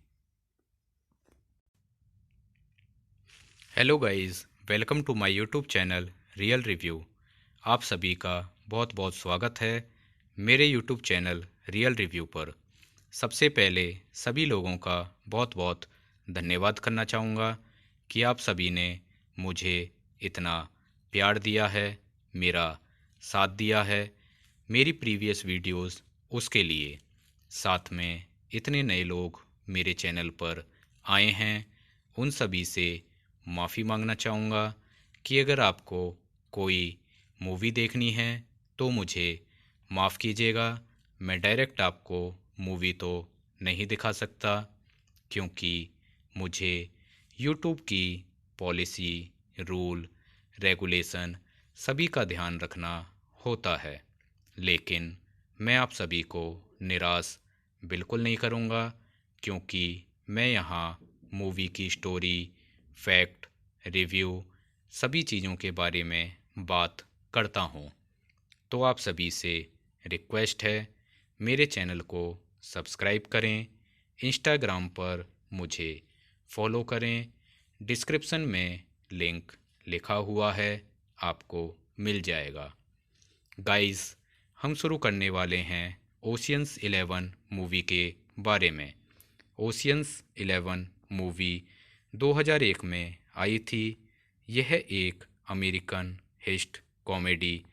Hello guys, welcome to my YouTube channel real review. आप सभी का बहुत बहुत स्वागत है मेरे यूट्यूब चैनल रियल रिव्यू पर। सबसे पहले सभी लोगों का बहुत बहुत धन्यवाद करना चाहूँगा कि आप सभी ने मुझे इतना प्यार दिया है, मेरा साथ दिया है मेरी प्रीवियस वीडियोस उसके लिए। साथ में इतने नए लोग मेरे चैनल पर आए हैं, उन सभी से माफ़ी मांगना चाहूँगा कि अगर आपको कोई मूवी देखनी है तो मुझे माफ़ कीजिएगा। मैं डायरेक्ट आपको मूवी तो नहीं दिखा सकता, क्योंकि मुझे यूट्यूब की पॉलिसी, रूल, रेगुलेशन सभी का ध्यान रखना होता है। लेकिन मैं आप सभी को निराश बिल्कुल नहीं करूँगा, क्योंकि मैं यहाँ मूवी की स्टोरी, फैक्ट, रिव्यू सभी चीज़ों के बारे में बात करता हूँ। तो आप सभी से रिक्वेस्ट है, मेरे चैनल को सब्सक्राइब करें, इंस्टाग्राम पर मुझे फॉलो करें। डिस्क्रिप्शन में लिंक लिखा हुआ है, आपको मिल जाएगा। गाइस, हम शुरू करने वाले हैं ओशियंस 11 मूवी के बारे में। ओशियंस 11 मूवी 2001 में आई थी। यह एक अमेरिकन हिस्ट कॉमेडी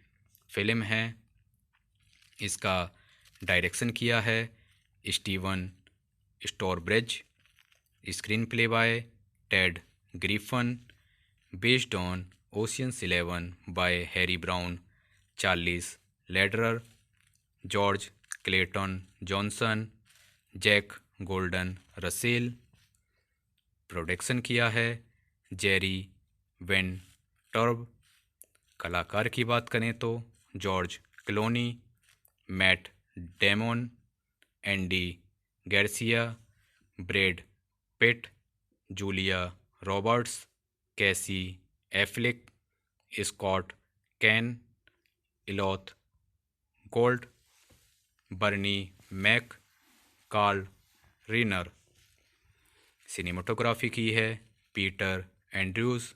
फिल्म है। इसका डायरेक्शन किया है Steven स्टोरब्रिज, screenplay by Ted Griffin, based on Ocean's 11 by Harry Brown, Charles Lederer, George Clayton Johnson, Jack Golden Russell. Production किया है जेरी वेन टर्ब। कलाकार की बात करें तो George Clooney, Matt Damon, Andy Garcia, Brad Pitt, Julia Roberts, Casey Affleck, Scott Caan, Elliott Gould, Bernie Mac, Carl Reiner. Cinematography की है पीटर एंड्रयूज़,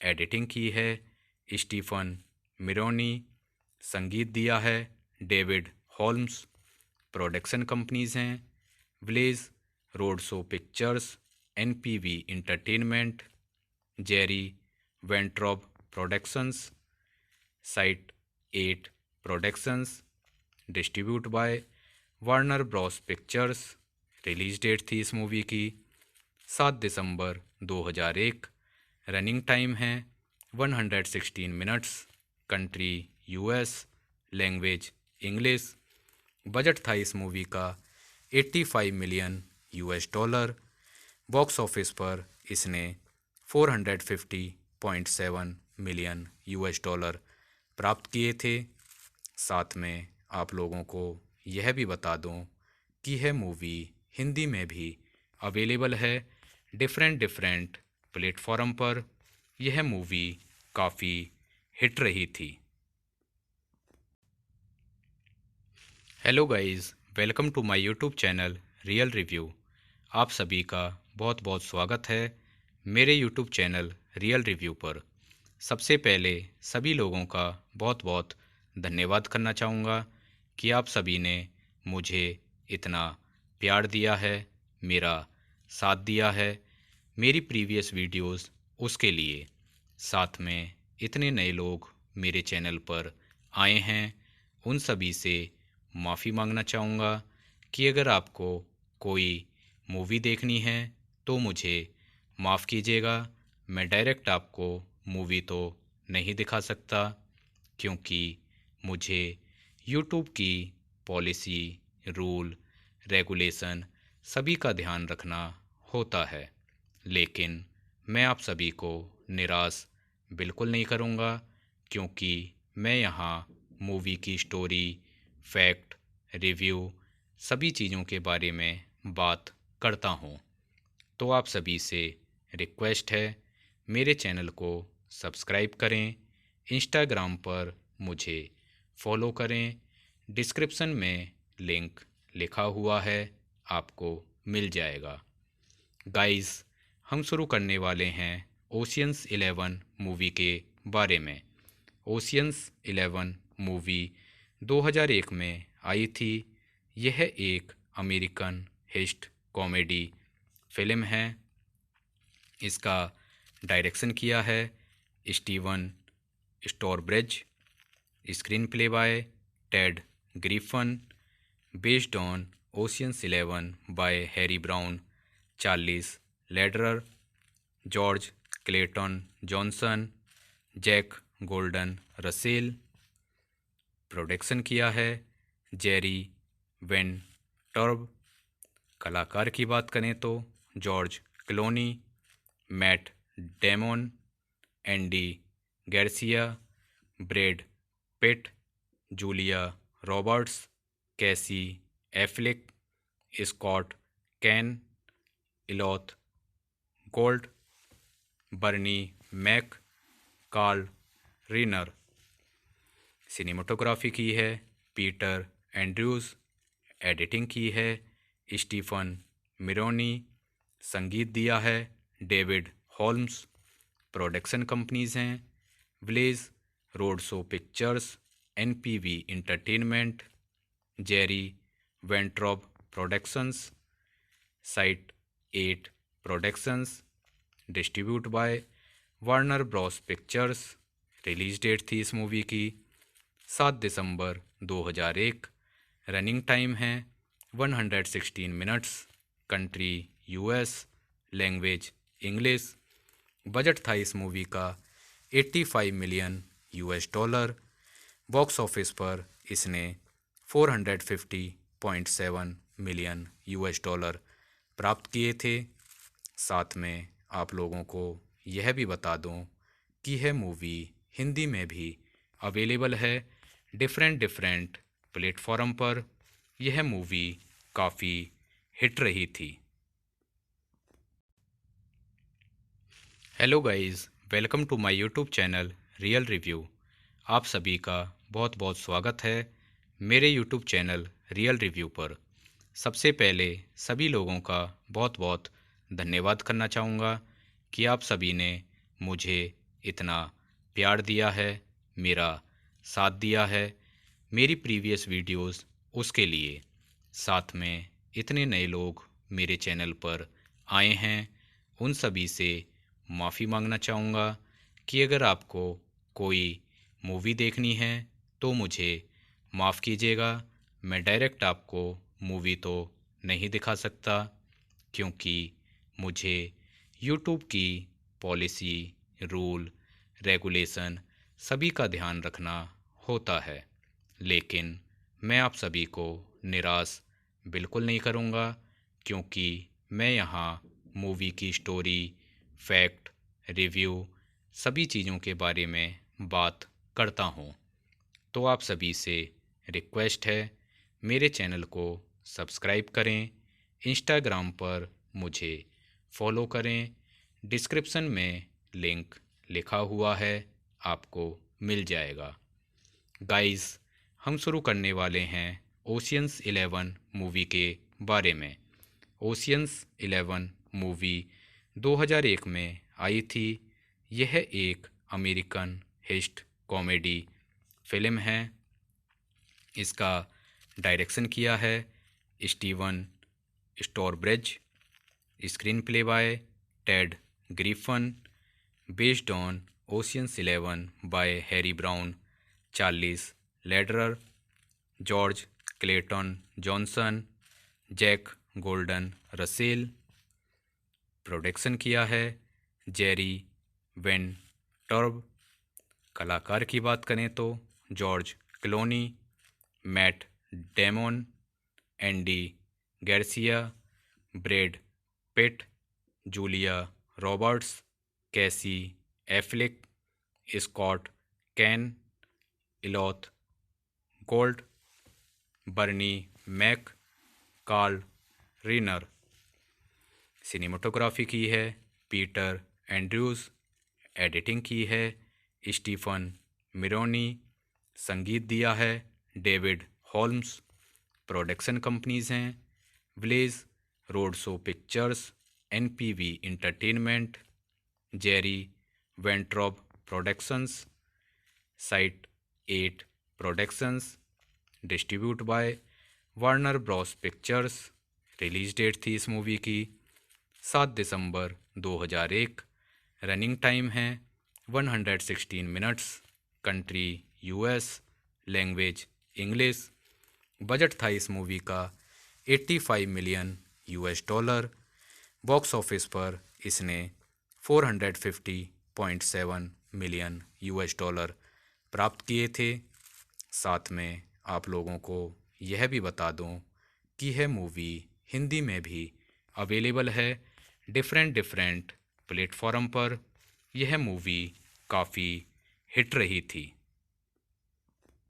एडिटिंग की है स्टीफन मिरोनी, संगीत दिया है डेविड हॉल्म्स। प्रोडक्शन कंपनीज हैं Village Roadshow Pictures, NPV Entertainment, Jerry Weintraub Productions, site 8 productions, distribute by Warner Bros Pictures. Release date थी इस मूवी की 7 दिसंबर 2001। रनिंग टाइम है 116 minutes. Country US, language English. Budget था इस मूवी का 85 million US dollar. Box office पर इसने 450.7 मिलियन यूएस डॉलर प्राप्त किए थे। साथ में आप लोगों को यह भी बता दूं कि यह मूवी हिंदी में भी अवेलेबल है डिफरेंट प्लेटफॉर्म पर। यह मूवी काफ़ी हिट रही थी। Hello guys, welcome to my YouTube channel real review. आप सभी का बहुत बहुत स्वागत है मेरे यूट्यूब चैनल रियल रिव्यू पर। सबसे पहले सभी लोगों का बहुत बहुत धन्यवाद करना चाहूँगा कि आप सभी ने मुझे इतना प्यार दिया है, मेरा साथ दिया है मेरी प्रीवियस वीडियोस उसके लिए। साथ में इतने नए लोग मेरे चैनल पर आए हैं, उन सभी से माफ़ी मांगना चाहूँगा कि अगर आपको कोई मूवी देखनी है तो मुझे माफ़ कीजिएगा। मैं डायरेक्ट आपको मूवी तो नहीं दिखा सकता, क्योंकि मुझे यूट्यूब की पॉलिसी, रूल, रेगुलेशन सभी का ध्यान रखना होता है। लेकिन मैं आप सभी को निराश बिल्कुल नहीं करूँगा, क्योंकि मैं यहाँ मूवी की स्टोरी, फैक्ट, रिव्यू सभी चीज़ों के बारे में बात करता हूँ। तो आप सभी से रिक्वेस्ट है, मेरे चैनल को सब्सक्राइब करें, इंस्टाग्राम पर मुझे फॉलो करें। डिस्क्रिप्शन में लिंक लिखा हुआ है, आपको मिल जाएगा। गाइस, हम शुरू करने वाले हैं ओशियंस 11 मूवी के बारे में। ओशियंस 11 मूवी 2001 में आई थी। यह एक अमेरिकन हिस्ट कॉमेडी फिल्म है। इसका डायरेक्शन किया है Steven स्टोरब्रिज, screenplay by Ted Griffin, based on Ocean's 11 by Harry Brown, Charles Lederer, George Clayton Johnson, Jack Golden Russell. Production किया है जेरी वेन टर्ब। कलाकार की बात करें तो George Clooney, Matt Damon, Andy Garcia, Brad Pitt, Julia Roberts, Casey Affleck, Scott Caan, Elliott Gould, Bernie Mac, Carl Reiner. Cinematography की है पीटर एंड्रयूज़, एडिटिंग की है स्टीफन मिरोनी, संगीत दिया है डेविड हॉल्म्स। प्रोडक्शन कंपनीज हैं Village Roadshow Pictures, NPV Entertainment, Jerry Weintraub Productions, site 8 productions, distribute by Warner Bros Pictures. Release date थी इस मूवी की 7 दिसंबर 2001। रनिंग टाइम है 116 minutes. Country US, language English. Budget था इस मूवी का 85 million US dollar. Box office पर इसने 450.7 मिलियन यूएस डॉलर प्राप्त किए थे। साथ में आप लोगों को यह भी बता दूं कि यह मूवी हिंदी में भी अवेलेबल है डिफरेंट प्लेटफॉर्म पर। यह मूवी काफ़ी हिट रही थी। Hello guys, welcome to my YouTube channel real review. आप सभी का बहुत बहुत स्वागत है मेरे यूट्यूब चैनल रियल रिव्यू पर। सबसे पहले सभी लोगों का बहुत बहुत धन्यवाद करना चाहूँगा कि आप सभी ने मुझे इतना प्यार दिया है, मेरा साथ दिया है मेरी प्रीवियस वीडियोस उसके लिए। साथ में इतने नए लोग मेरे चैनल पर आए हैं, उन सभी से माफ़ी मांगना चाहूँगा कि अगर आपको कोई मूवी देखनी है तो मुझे माफ़ कीजिएगा। मैं डायरेक्ट आपको मूवी तो नहीं दिखा सकता, क्योंकि मुझे यूट्यूब की पॉलिसी, रूल, रेगुलेशन सभी का ध्यान रखना होता है। लेकिन मैं आप सभी को निराश बिल्कुल नहीं करूँगा, क्योंकि मैं यहाँ मूवी की स्टोरी, फैक्ट, रिव्यू सभी चीज़ों के बारे में बात करता हूँ। तो आप सभी से रिक्वेस्ट है, मेरे चैनल को सब्सक्राइब करें। इंस्टाग्राम पर मुझे फॉलो करें। डिस्क्रिप्शन में लिंक लिखा हुआ है, आपको मिल जाएगा। गाइस, हम शुरू करने वाले हैं ओशियंस 11 मूवी के बारे में। ओशियंस 11 मूवी 2001 में आई थी। यह एक अमेरिकन हिस्ट कॉमेडी फिल्म है। इसका डायरेक्शन किया है Steven स्टोरब्रिज। Screenplay by Ted Griffin. Based on Ocean's 11 by Harry Brown, Charles Lederer, George Clayton Johnson, Jack Golden Russell. Production किया है जेरी वेन टर्ब। कलाकार की बात करें तो George Clooney, Matt Damon, Andy Garcia, Brad Pitt, Julia Roberts, Casey Affleck, Scott Caan, Elliott Gould, Bernie Mac, Carl Reiner. Cinematography की है पीटर एंड्रयूज़। एडिटिंग की है स्टीफन मिरोनी। संगीत दिया है डेविड होल्म्स। प्रोडक्शन कंपनीज हैं Village Roadshow Pictures, NPV Entertainment, Jerry Weintraub Productions, site 8 productions. Distribute by Warner Bros Pictures. Release date थी इस मूवी की 7 दिसंबर 2001। रनिंग टाइम है 116 minutes. Country US. Language English. Budget था इस मूवी का 85 million US dollar. Box office पर इसने 450.7 मिलियन यूएस डॉलर प्राप्त किए थे। साथ में आप लोगों को यह भी बता दूं कि यह मूवी हिंदी में भी अवेलेबल है डिफरेंट प्लेटफॉर्म पर। यह मूवी काफ़ी हिट रही थी।